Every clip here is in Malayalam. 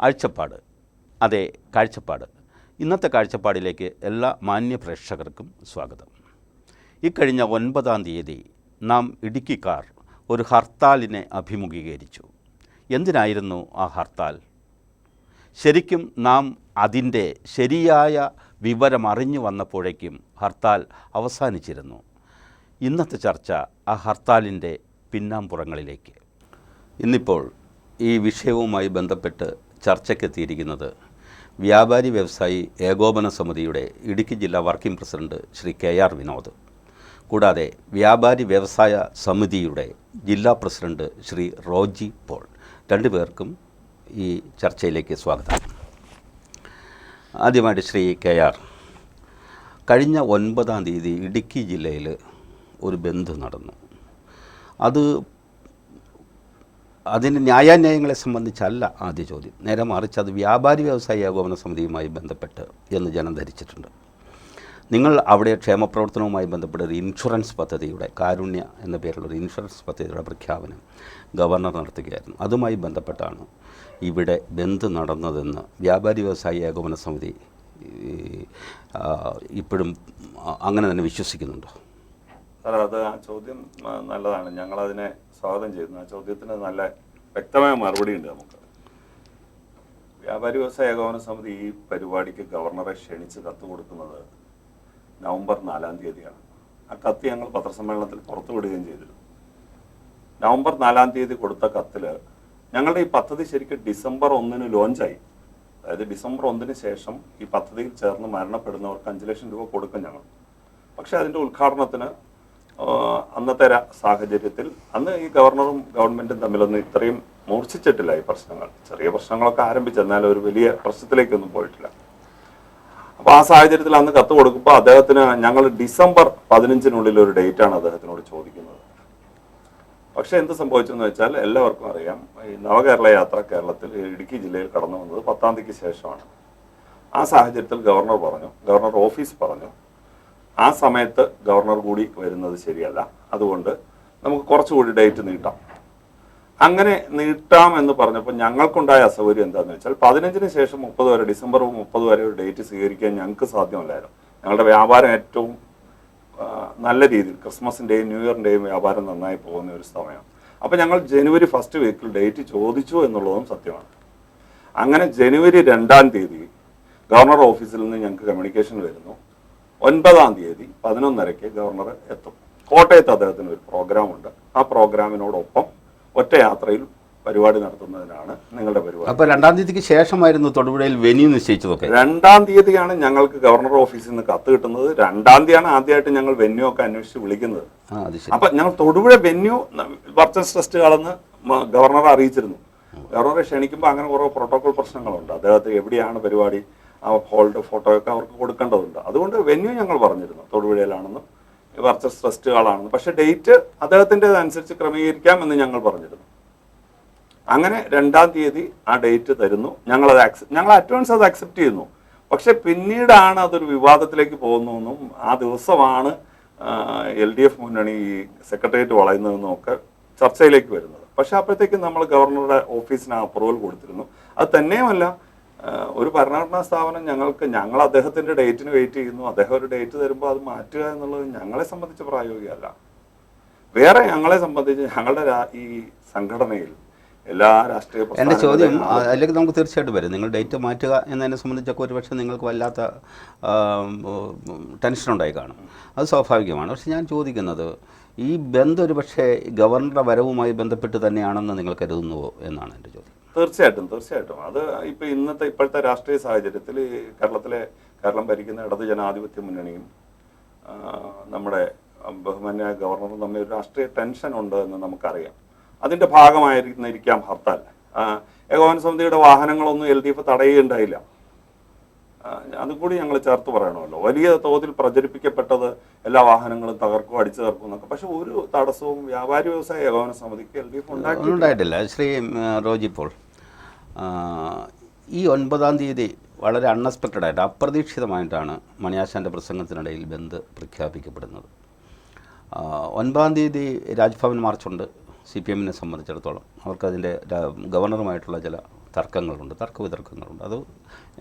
ആഴ്ചപ്പാട്, അതെ കാഴ്ചപ്പാട്. ഇന്നത്തെ കാഴ്ചപ്പാടിലേക്ക് എല്ലാ മാന്യ പ്രേക്ഷകർക്കും സ്വാഗതം. ഇക്കഴിഞ്ഞ 9-ാം തീയതി നാം ഇടുക്കിക്കാർ ഒരു ഹർത്താലിനെ അഭിമുഖീകരിച്ചു. എന്തിനായിരുന്നു ആ ഹർത്താൽ? ശരിക്കും നാം അതിൻ്റെ ശരിയായ വിവരം അറിഞ്ഞു വന്നപ്പോഴേക്കും ഹർത്താൽ അവസാനിച്ചിരുന്നു. ഇന്നത്തെ ചർച്ച ആ ഹർത്താലിൻ്റെ പിന്നാമ്പുറങ്ങളിലേക്ക്. ഇന്നിപ്പോൾ ഈ വിഷയവുമായി ബന്ധപ്പെട്ട് ചർച്ചയ്ക്കെത്തിയിരിക്കുന്നത് വ്യാപാരി വ്യവസായി ഏകോപന സമിതിയുടെ ഇടുക്കി ജില്ലാ working president Shri KR Vinod, കൂടാതെ വ്യാപാരി വ്യവസായ സമിതിയുടെ ജില്ലാ പ്രസിഡന്റ് ശ്രീ റോജി പോൾ. രണ്ടുപേർക്കും ഈ ചർച്ചയിലേക്ക് സ്വാഗതം. ആദ്യമായിട്ട് ശ്രീ KR, കഴിഞ്ഞ 9-ാം തീയതി ഇടുക്കി ജില്ലയിൽ ഒരു ബന്ദ് നടന്നു. അതിന് ന്യായാന്യായങ്ങളെ സംബന്ധിച്ചല്ല ആദ്യ ചോദ്യം, നേരെ മറിച്ച് അത് വ്യാപാരി വ്യവസായി ഏകോപന സമിതിയുമായി ബന്ധപ്പെട്ട് എന്ന് ജനം ധരിച്ചിട്ടുണ്ട്. നിങ്ങൾ അവിടെ ക്ഷേമപ്രവർത്തനവുമായി ബന്ധപ്പെട്ട ഒരു ഇൻഷുറൻസ് പദ്ധതിയുടെ, കാരുണ്യ എന്ന പേരിലൊരു ഇൻഷുറൻസ് പദ്ധതിയുടെ പ്രഖ്യാപനം ഗവർണർ നടത്തുകയായിരുന്നു. അതുമായി ബന്ധപ്പെട്ടാണ് ഇവിടെ ബന്ദ് നടന്നതെന്ന് വ്യാപാരി വ്യവസായി ഏകോപന സമിതി ഇപ്പോഴും അങ്ങനെ തന്നെ വിശ്വസിക്കുന്നുണ്ടോ? സാർ, അത് ആ ചോദ്യം നല്ലതാണ്. ഞങ്ങളതിനെ സ്വാഗതം ചെയ്യുന്നു. ആ ചോദ്യത്തിന് നല്ല വ്യക്തമായ മറുപടി ഉണ്ട് നമുക്ക്. വ്യാപാരി വ്യവസായ ഏകോപന സമിതി ഈ പരിപാടിക്ക് ഗവർണറെ ക്ഷണിച്ച് കത്ത് കൊടുക്കുന്നത് നവംബർ 4-ാം തീയതിയാണ്. ആ കത്ത് ഞങ്ങൾ പത്രസമ്മേളനത്തിൽ പുറത്തുവിടുകയും ചെയ്തിരുന്നു. നവംബർ 4-ാം തീയതി കൊടുത്ത കത്തിൽ ഞങ്ങളുടെ ഈ പദ്ധതി ശരിക്കും ഡിസംബർ 1-ന് ലോഞ്ചായി. അതായത് ഡിസംബർ 1-ന് ശേഷം ഈ പദ്ധതിയിൽ ചേർന്ന് മരണപ്പെടുന്നവർക്ക് 5 ലക്ഷം രൂപ കൊടുക്കും ഞങ്ങൾ. പക്ഷേ അതിൻ്റെ ഉദ്ഘാടനത്തിന് അന്നത്തെ സാഹചര്യത്തിൽ അന്ന് ഈ ഗവർണറും ഗവൺമെൻറ്റും തമ്മിലൊന്നും ഇത്രയും മൂർച്ഛിച്ചിട്ടില്ല ഈ പ്രശ്നങ്ങൾ. ചെറിയ പ്രശ്നങ്ങളൊക്കെ ആരംഭിച്ചെന്നാൽ ഒരു വലിയ പ്രശ്നത്തിലേക്കൊന്നും പോയിട്ടില്ല. അപ്പോൾ ആ സാഹചര്യത്തിൽ അന്ന് കത്ത് കൊടുക്കുമ്പോൾ അദ്ദേഹത്തിന് ഞങ്ങൾ ഡിസംബർ 15-നുള്ളിൽ ഒരു ഡേറ്റാണ് അദ്ദേഹത്തിനോട് ചോദിക്കുന്നത്. പക്ഷേ എന്ത് സംഭവിച്ചെന്ന് വെച്ചാൽ എല്ലാവർക്കും അറിയാം, ഈ നവകേരള യാത്ര കേരളത്തിൽ ഇടുക്കി ജില്ലയിൽ കടന്നു വന്നത് 10-ാം തീയതിക്ക് ശേഷമാണ്. ആ സാഹചര്യത്തിൽ ഗവർണർ ഓഫീസ് പറഞ്ഞു ആ സമയത്ത് ഗവർണർ കൂടി വരുന്നത് ശരിയല്ല, അതുകൊണ്ട് നമുക്ക് കുറച്ചുകൂടി ഡേറ്റ് നീട്ടാം. അങ്ങനെ നീട്ടാം എന്ന് പറഞ്ഞപ്പോൾ ഞങ്ങൾക്കുണ്ടായ അസൗകര്യം എന്താണെന്ന് വെച്ചാൽ 15-ന് ശേഷം 30 വരെ, ഡിസംബർ 30 വരെ ഒരു ഡേറ്റ് സ്വീകരിക്കാൻ ഞങ്ങൾക്ക് സാധ്യമല്ലായിരുന്നു. ഞങ്ങളുടെ വ്യാപാരം ഏറ്റവും നല്ല രീതിയിൽ ക്രിസ്മസിൻ്റെയും ന്യൂ ഇയറിൻ്റെയും വ്യാപാരം നന്നായി പോകുന്ന ഒരു സമയം. അപ്പോൾ ഞങ്ങൾ ജനുവരി 1st വീക്കിൽ ഡേറ്റ് ചോദിച്ചു എന്നുള്ളതും സത്യമാണ്. അങ്ങനെ ജനുവരി 2-ാം തീയതി ഗവർണർ ഓഫീസിൽ നിന്ന് ഞങ്ങൾക്ക് കമ്മ്യൂണിക്കേഷൻ വരുന്നു 9-ാം തീയതി 11:30-ക്ക് ഗവർണർ എത്തും. കോട്ടയത്ത് അദ്ദേഹത്തിന് ഒരു പ്രോഗ്രാമുണ്ട്. ആ പ്രോഗ്രാമിനോടൊപ്പം ഒറ്റ യാത്രയിൽ പരിപാടി നടത്തുന്നതിനാണ് നിങ്ങളുടെ പരിപാടി. അപ്പോൾ 2-ാം തീയതിക്ക് ശേഷമായിരുന്നു തൊടുപുഴയിൽ വെന്യൂ നിശ്ചയിച്ചതൊക്കെ? 2-ാം തീയതിയാണ് ഞങ്ങൾക്ക് ഗവർണർ ഓഫീസിൽ നിന്ന് കത്ത് കിട്ടുന്നത്. 2-ാം തീയതിയാണ് ആദ്യമായിട്ട് ഞങ്ങൾ വെന്യൂ ഒക്കെ അന്വേഷിച്ച് വിളിക്കുന്നത്. അപ്പം ഞങ്ങൾ തൊടുപുഴ വെന്യൂ വർച്ചസ് ട്രസ്റ്റുകളെന്ന് ഗവർണറെ അറിയിച്ചിരുന്നു. ഗവർണറെ ക്ഷണിക്കുമ്പോൾ അങ്ങനെ കുറേ പ്രോട്ടോകോൾ പ്രശ്നങ്ങളുണ്ട്. അദ്ദേഹത്തെ എവിടെയാണ് പരിപാടി, ആ ഹോൾഡ് ഫോട്ടോയൊക്കെ അവർക്ക് കൊടുക്കേണ്ടതുണ്ട്. അതുകൊണ്ട് വെന്യൂ ഞങ്ങൾ പറഞ്ഞിരുന്നു തൊടുപുഴയിലാണെന്നും വർച്ചസ് ട്രസ്റ്റുകളാണെന്നും. പക്ഷേ ഡേറ്റ് അദ്ദേഹത്തിൻ്റെതനുസരിച്ച് ക്രമീകരിക്കാം എന്ന് ഞങ്ങൾ പറഞ്ഞിരുന്നു. അങ്ങനെ 2-ാം തീയതി ആ ഡേറ്റ് തരുന്നു. ഞങ്ങൾ അഡ്വാൻസ് അത് അക്സെപ്റ്റ് ചെയ്യുന്നു. പക്ഷെ പിന്നീടാണ് അതൊരു വിവാദത്തിലേക്ക് പോകുന്നതെന്നും ആ ദിവസമാണ് LDF മുന്നണി ഈ സെക്രട്ടേറിയറ്റ് വളയുന്നതെന്നും ഒക്കെ ചർച്ചയിലേക്ക് വരുന്നത്. പക്ഷെ അപ്പോഴത്തേക്കും നമ്മൾ ഗവർണറുടെ ഓഫീസിന് അപ്രൂവൽ കൊടുത്തിരുന്നു. അത് തന്നെയുമല്ല, ഒരു ഭരണഘടനാ സ്ഥാപനം ഞങ്ങൾ അദ്ദേഹത്തിൻ്റെ ഡേറ്റിന് വെയിറ്റ് ചെയ്യുന്നു. അദ്ദേഹം ഒരു ഡേറ്റ് തരുമ്പോൾ അത് മാറ്റുക എന്നുള്ളത് ഞങ്ങളെ സംബന്ധിച്ച് പ്രായോഗികമല്ല. വേറെ ഞങ്ങളെ സംബന്ധിച്ച് ഞങ്ങളുടെ ഈ സംഘടനയിൽ എല്ലാ രാഷ്ട്രീയ എൻ്റെ ചോദ്യം അല്ലെങ്കിൽ നമുക്ക് തീർച്ചയായിട്ടും വരും. നിങ്ങൾ ഡേറ്റ് മാറ്റുക എന്നതിനെ സംബന്ധിച്ചൊക്കെ ഒരുപക്ഷെ നിങ്ങൾക്ക് വല്ലാത്ത ടെൻഷനുണ്ടായി കാണും, അത് സ്വാഭാവികമാണ്. പക്ഷെ ഞാൻ ചോദിക്കുന്നത്, ഈ ബന്ദ് ഒരു പക്ഷേ ഗവർണറുടെ വരവുമായി ബന്ധപ്പെട്ട് തന്നെയാണെന്ന് നിങ്ങൾ കരുതുന്നുവോ എന്നാണ് എൻ്റെ ചോദ്യം. തീർച്ചയായിട്ടും. അത് ഇപ്പോഴത്തെ രാഷ്ട്രീയ സാഹചര്യത്തിൽ കേരളം ഭരിക്കുന്ന ഇടത് ജനാധിപത്യ മുന്നണിയും നമ്മുടെ ബഹുമാന്യ ഗവർണറും തമ്മിൽ ഒരു രാഷ്ട്രീയ ടെൻഷൻ ഉണ്ട് എന്ന് നമുക്കറിയാം. അതിൻ്റെ ഭാഗമായിരിക്കാം ഹർത്താൽ. ഏകോപന സമിതിയുടെ വാഹനങ്ങളൊന്നും LDF തടയുകയുണ്ടായില്ല. അതുകൂടി ഞങ്ങൾ ചേർത്ത് പറയണമല്ലോ. വലിയ തോതിൽ പ്രചരിപ്പിക്കപ്പെട്ടത് എല്ലാ വാഹനങ്ങളും തകർക്കും, അടിച്ചു തകർക്കും എന്നൊക്കെ. പക്ഷെ ഒരു തടസ്സവും വ്യാപാരി വ്യവസായ ഏകോപന സമിതിക്ക് LDF ഉണ്ടായിട്ടില്ല. ശ്രീ റോജി പോൾ, ഈ 9-ാം തീയതി വളരെ അൺഎക്സ്പെക്റ്റഡായിട്ട്, അപ്രതീക്ഷിതമായിട്ടാണ് മണിയാശാൻ്റെ പ്രസംഗത്തിനിടയിൽ ബന്ദ് പ്രഖ്യാപിക്കപ്പെടുന്നത്. 9-ാം തീയതി രാജ്ഭവൻ മാർച്ചുണ്ട്. CPM-നെ സംബന്ധിച്ചിടത്തോളം അവർക്കതിൻ്റെ ഗവർണറുമായിട്ടുള്ള ചില തർക്കങ്ങളുണ്ട്, തർക്കവിതർക്കങ്ങളുണ്ട്. അത്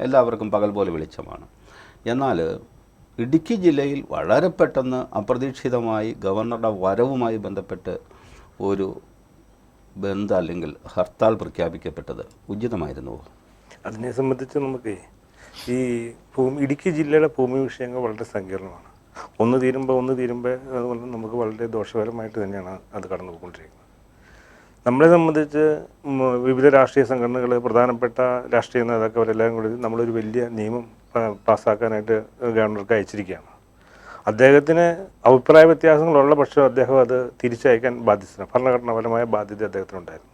എല്ലാവർക്കും പകൽ പോലെ വെളിച്ചമാണ്. എന്നാൽ ഇടുക്കി ജില്ലയിൽ വളരെ പെട്ടെന്ന് അപ്രതീക്ഷിതമായി ഗവർണറുടെ വരവുമായി ബന്ധപ്പെട്ട് ഒരു ബന്ദ് അല്ലെങ്കിൽ ഹർത്താൽ പ്രഖ്യാപിക്കപ്പെട്ടത് ഉചിതമായിരുന്നുവോ? അതിനെ സംബന്ധിച്ച് നമുക്ക് ഈ ഇടുക്കി ജില്ലയുടെ ഭൂമി വിഷയങ്ങൾ വളരെ സങ്കീർണമാണ്. ഒന്ന് തീരുമ്പോൾ അതുകൊണ്ട് നമുക്ക് വളരെ ദോഷകരമായിട്ട് തന്നെയാണ് അത് കടന്നു പോയിക്കൊണ്ടിരിക്കുന്നത്. നമ്മളെ സംബന്ധിച്ച് വിവിധ രാഷ്ട്രീയ സംഘടനകൾ, പ്രധാനപ്പെട്ട രാഷ്ട്രീയ നേതാക്കന്മാരെല്ലാം കൂടി നമ്മളൊരു വലിയ നിയമം പാസ്സാക്കാനായിട്ട് ഗവർണർക്ക് അയച്ചിരിക്കുകയാണ്. അദ്ദേഹത്തിന് അഭിപ്രായ വ്യത്യാസങ്ങളുള്ള പക്ഷേ അദ്ദേഹം അത് തിരിച്ചയക്കാൻ ബാധ്യസ്ഥനാണ്. ഭരണഘടനാപരമായ ബാധ്യത അദ്ദേഹത്തിനുണ്ടായിരുന്നു.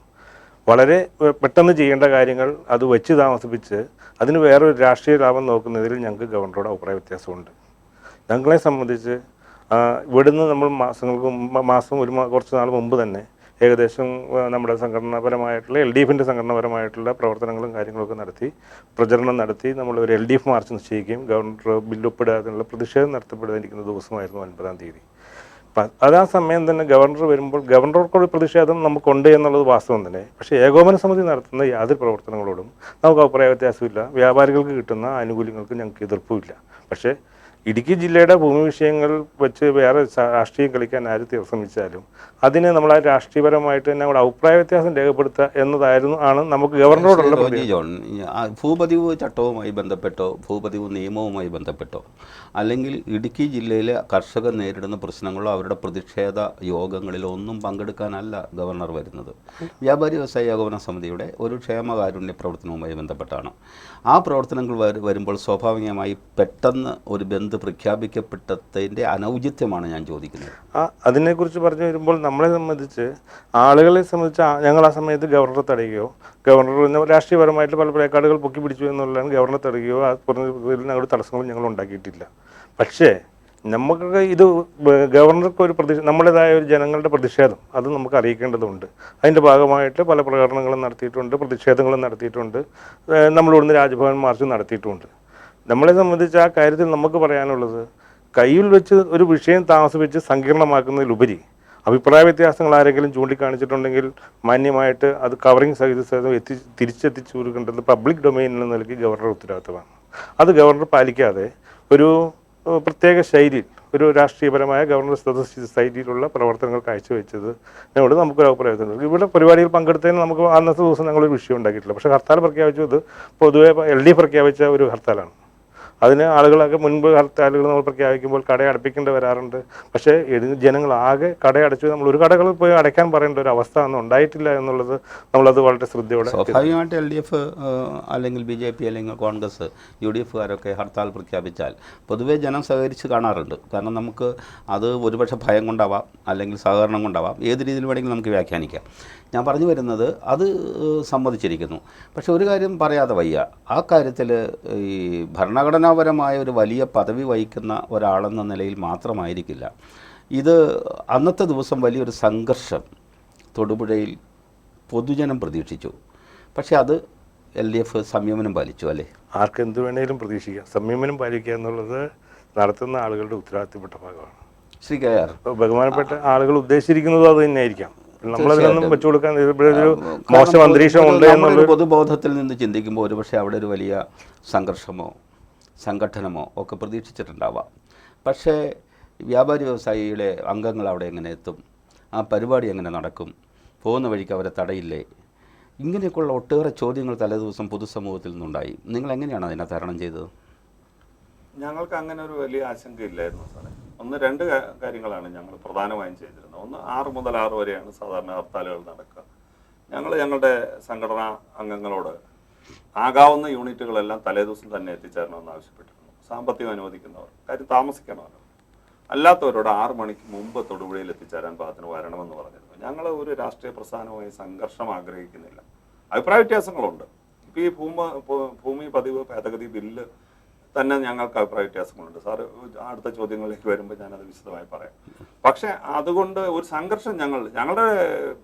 വളരെ പെട്ടെന്ന് ചെയ്യേണ്ട കാര്യങ്ങൾ അത് വെച്ച് താമസിപ്പിച്ച് അതിന് വേറൊരു രാഷ്ട്രീയ ലാഭം നോക്കുന്നതിൽ ഞങ്ങൾക്ക് ഗവർണറോട് അഭിപ്രായ വ്യത്യാസമുണ്ട്. ഞങ്ങളെ സംബന്ധിച്ച് ഇവിടുന്ന് നമ്മൾ കുറച്ച് നാൾ മുമ്പ് തന്നെ ഏകദേശം നമ്മുടെ സംഘടനാപരമായിട്ടുള്ള LDFിൻ്റെ സംഘടനാപരമായിട്ടുള്ള പ്രവർത്തനങ്ങളും കാര്യങ്ങളൊക്കെ നടത്തി, പ്രചരണം നടത്തി, നമ്മൾ ഒരു LDF മാർച്ച് നിശ്ചയിക്കുകയും ഗവർണർ ബില്ലൊപ്പിടാനുള്ള പ്രതിഷേധം നടത്തപ്പെടാതിരിക്കുന്ന ദിവസമായിരുന്നു 9-ാം തീയതി. അത് ആ സമയം തന്നെ ഗവർണർ വരുമ്പോൾ ഗവർണർക്കുള്ള പ്രതിഷേധം നമുക്കുണ്ട് എന്നുള്ളത് വാസ്തവം തന്നെ. പക്ഷേ ഏകോപന സമിതി നടത്തുന്ന യാതൊരു പ്രവർത്തനങ്ങളോടും നമുക്ക് അഭിപ്രായ വ്യത്യാസമില്ല. വ്യാപാരികൾക്ക് കിട്ടുന്ന ആനുകൂല്യങ്ങൾക്ക് ഞങ്ങൾക്ക് എതിർപ്പുമില്ല. പക്ഷേ ഇടുക്കി ജില്ലയുടെ ഭൂമി വിഷയങ്ങൾ വെച്ച് വേറെ രാഷ്ട്രീയം കളിക്കാൻ ആര് ശ്രമിച്ചാലും അതിന് നമ്മൾ ആ രാഷ്ട്രീയപരമായിട്ട് തന്നെ നമ്മുടെ അഭിപ്രായ വ്യത്യാസം രേഖപ്പെടുത്തുക എന്നതാണ് നമുക്ക് ഗവർണറോടുള്ള ഭൂപതിവ് ചട്ടവുമായി ബന്ധപ്പെട്ടോ ഭൂപതിവ് നിയമവുമായി ബന്ധപ്പെട്ടോ അല്ലെങ്കിൽ ഇടുക്കി ജില്ലയിലെ കർഷകർ നേരിടുന്ന പ്രശ്നങ്ങളോ അവരുടെ പ്രതിഷേധ യോഗങ്ങളിലോ ഒന്നും പങ്കെടുക്കാനല്ല ഗവർണർ വരുന്നത്. വ്യാപാരി വ്യവസായ ഏകോപന സമിതിയുടെ ഒരു ക്ഷേമകാരുണ്യ പ്രവർത്തനവുമായി ബന്ധപ്പെട്ടാണ്. ആ പ്രവർത്തനങ്ങൾ വരുമ്പോൾ സ്വാഭാവികമായി പെട്ടെന്ന് ഒരു ബന്ദ് പ്രഖ്യാപിക്കപ്പെട്ടതിൻ്റെ അനൗചിത്യമാണ് ഞാൻ ചോദിക്കുന്നത്. അതിനെക്കുറിച്ച് പറഞ്ഞു വരുമ്പോൾ നമ്മളെ സംബന്ധിച്ച് ആളുകളെ സംബന്ധിച്ച് ഞങ്ങൾ ആ സമയത്ത് ഗവർണറെ തടയുകയോ ഗവർണർ രാഷ്ട്രീയപരമായിട്ട് പല പ്ലേക്കാർഡുകൾ പൊക്കി പിടിച്ചു എന്നുള്ളതാണ് ഗവർണറെ തടയുകയോ ആ പറഞ്ഞ ഞങ്ങളുടെ തടസ്സങ്ങളും ഞങ്ങൾ ഉണ്ടാക്കിയിട്ടില്ല. പക്ഷേ നമുക്കൊക്കെ ഇത് ഗവർണർക്ക് ഒരു നമ്മുടേതായ ഒരു ജനങ്ങളുടെ പ്രതിഷേധം അത് നമുക്ക് അറിയിക്കേണ്ടതുണ്ട്. അതിൻ്റെ ഭാഗമായിട്ട് പല പ്രകടനങ്ങളും നടത്തിയിട്ടുണ്ട്, പ്രതിഷേധങ്ങളും നടത്തിയിട്ടുണ്ട്, നമ്മളിവിടുന്ന് രാജ്ഭവൻ മാർച്ച് നടത്തിയിട്ടുമുണ്ട്. നമ്മളെ സംബന്ധിച്ച് ആ കാര്യത്തിൽ നമുക്ക് പറയാനുള്ളത് കയ്യിൽ വെച്ച് ഒരു വിഷയം താമസിപ്പിച്ച് സങ്കീർണമാക്കുന്നതിലുപരി അഭിപ്രായ വ്യത്യാസങ്ങൾ ആരെങ്കിലും ചൂണ്ടിക്കാണിച്ചിട്ടുണ്ടെങ്കിൽ മാന്യമായിട്ട് അത് കവറിങ് സഹിതം തിരിച്ചെത്തിച്ചു കൊടുക്കേണ്ടത് പബ്ലിക് ഡൊമൈനിൽ നൽകി ഗവർണർ ഉത്തരവാദിത്തമാണ്. അത് ഗവർണർ പാലിക്കാതെ ഒരു പ്രത്യേക ശൈലിയിൽ ഒരു രാഷ്ട്രീയപരമായ ഗവർണർ ശൈലിയിലുള്ള പ്രവർത്തനങ്ങൾ കാഴ്ചവെച്ചത് ഞങ്ങളോട് നമുക്കൊരു അഭിപ്രായത്തിനുണ്ട്. ഇവിടെ പരിപാടിയിൽ പങ്കെടുത്തതിന് നമുക്ക് അന്നത്തെ ദിവസം ഞങ്ങളൊരു വിഷയം ഉണ്ടാക്കിയിട്ടില്ല. പക്ഷേ ഹർത്താൽ പ്രഖ്യാപിച്ചത് പൊതുവെ LDF പ്രഖ്യാപിച്ച ഒരു ഹർത്താലാണ്. അതിന് ആളുകളൊക്കെ മുൻപ് ഹർത്താലുകൾ നമ്മൾ പ്രഖ്യാപിക്കുമ്പോൾ കട അടപ്പിക്കേണ്ടി വരാറുണ്ട്. പക്ഷേ ജനങ്ങളാകെ കടയടച്ചു. നമ്മൾ ഒരു കടകളിൽ പോയി അടയ്ക്കാൻ പറയേണ്ട ഒരു അവസ്ഥ ഒന്നും ഉണ്ടായിട്ടില്ല എന്നുള്ളത് നമ്മളത് വളരെ ശ്രദ്ധയോടെ. സ്വാഭാവികമായിട്ട് LDF അല്ലെങ്കിൽ BJP അല്ലെങ്കിൽ കോൺഗ്രസ് UDFകാരൊക്കെ ഹർത്താൽ പ്രഖ്യാപിച്ചാൽ പൊതുവേ ജനം സഹകരിച്ച് കാണാറുണ്ട്. കാരണം നമുക്ക് അത് ഒരുപക്ഷെ ഭയം കൊണ്ടാവാം അല്ലെങ്കിൽ സഹകരണം കൊണ്ടാവാം, ഏത് രീതിയിൽ വേണമെങ്കിലും നമുക്ക് വ്യാഖ്യാനിക്കാം. ഞാൻ പറഞ്ഞു വരുന്നത് അത് സമ്മതിച്ചിരിക്കുന്നു. പക്ഷെ ഒരു കാര്യം പറയാതെ വയ്യ, ആ കാര്യത്തിൽ ഈ ഭരണഘടനാപരമായ ഒരു വലിയ പദവി വഹിക്കുന്ന ഒരാളെന്ന നിലയിൽ മാത്രമായിരിക്കില്ല ഇത്. അന്നത്തെ ദിവസം വലിയൊരു സംഘർഷം തൊടുപുഴയിൽ പൊതുജനം പ്രതീക്ഷിച്ചു. പക്ഷെ അത് LDF സംയമനം പാലിച്ചു അല്ലേ? ആർക്കെന്ത് വേണേലും പ്രതീക്ഷിക്കാം. സംയമനം പാലിക്കുക എന്നുള്ളത് നടത്തുന്ന ആളുകളുടെ ഉത്തരവാദിത്തപ്പെട്ട ഭാഗമാണ്. ശ്രീ KR, ബഹുമാനപ്പെട്ട ആളുകൾ ഉദ്ദേശിച്ചിരിക്കുന്നത് അത് തന്നെയായിരിക്കാം. നമ്മളതിനൊന്നും വെച്ചു കൊടുക്കാൻ ഒരു മോശം അന്തരീക്ഷം ഉണ്ട് എന്നുള്ള പൊതുബോധത്തിൽ നിന്ന് ചിന്തിക്കുമ്പോൾ ഒരുപക്ഷെ അവിടെ ഒരു വലിയ സംഘർഷമോ സംഘടനമോ ഒക്കെ പ്രതീക്ഷിച്ചിട്ടുണ്ടാവാം. പക്ഷേ വ്യാപാരി വ്യവസായിയുടെ അംഗങ്ങൾ അവിടെ എങ്ങനെ എത്തും? ആ പരിപാടി എങ്ങനെ നടക്കും? പോകുന്ന വഴിക്ക് അവരെ തടയില്ലേ? ഇങ്ങനെയൊക്കെയുള്ള ഒട്ടേറെ ചോദ്യങ്ങൾ തലേദിവസം പൊതുസമൂഹത്തിൽ നിന്നുണ്ടായി. നിങ്ങൾ എങ്ങനെയാണ് അതിനെ തരണം ചെയ്തത്? ഞങ്ങൾക്ക് അങ്ങനെ ഒരു വലിയ ആശങ്കയില്ലായിരുന്നു സാറേ. രണ്ട് കാര്യങ്ങളാണ് ഞങ്ങൾ പ്രധാനമായും ചെയ്തിരുന്നത്. ഒന്ന് 6 മുതൽ 6 വരെയാണ് സാധാരണ ഹർത്താലുകൾ നടക്കുക. ഞങ്ങളുടെ സംഘടനാ അംഗങ്ങളോട് ആകാവുന്ന യൂണിറ്റുകളെല്ലാം തലേദിവസം തന്നെ എത്തിച്ചേരണമെന്ന് ആവശ്യപ്പെട്ടിരുന്നു. സാമ്പത്തികം അനുവദിക്കുന്നവർ കാര്യം താമസിക്കണമല്ലോ, അല്ലാത്തവരോട് 6 മണിക്ക് മുമ്പ് തൊടുപുഴയിൽ എത്തിച്ചേരാൻ പാകത്തിന് വരണമെന്ന് പറഞ്ഞിരുന്നു. ഞങ്ങൾ ഒരു രാഷ്ട്രീയ പ്രസ്ഥാനമായി സംഘർഷം ആഗ്രഹിക്കുന്നില്ല. അഭിപ്രായ വ്യത്യാസങ്ങളുണ്ട്. ഇപ്പോൾ ഈ ഭൂമി പതിവ് ഭേദഗതി ബില്ല് തന്നെ ഞങ്ങൾക്ക് അഭിപ്രായ വ്യത്യാസങ്ങളുണ്ട്. സാറ് അടുത്ത ചോദ്യങ്ങളിലേക്ക് വരുമ്പോൾ ഞാനത് വിശദമായി പറയാം. പക്ഷേ അതുകൊണ്ട് ഒരു സംഘർഷം ഞങ്ങളുടെ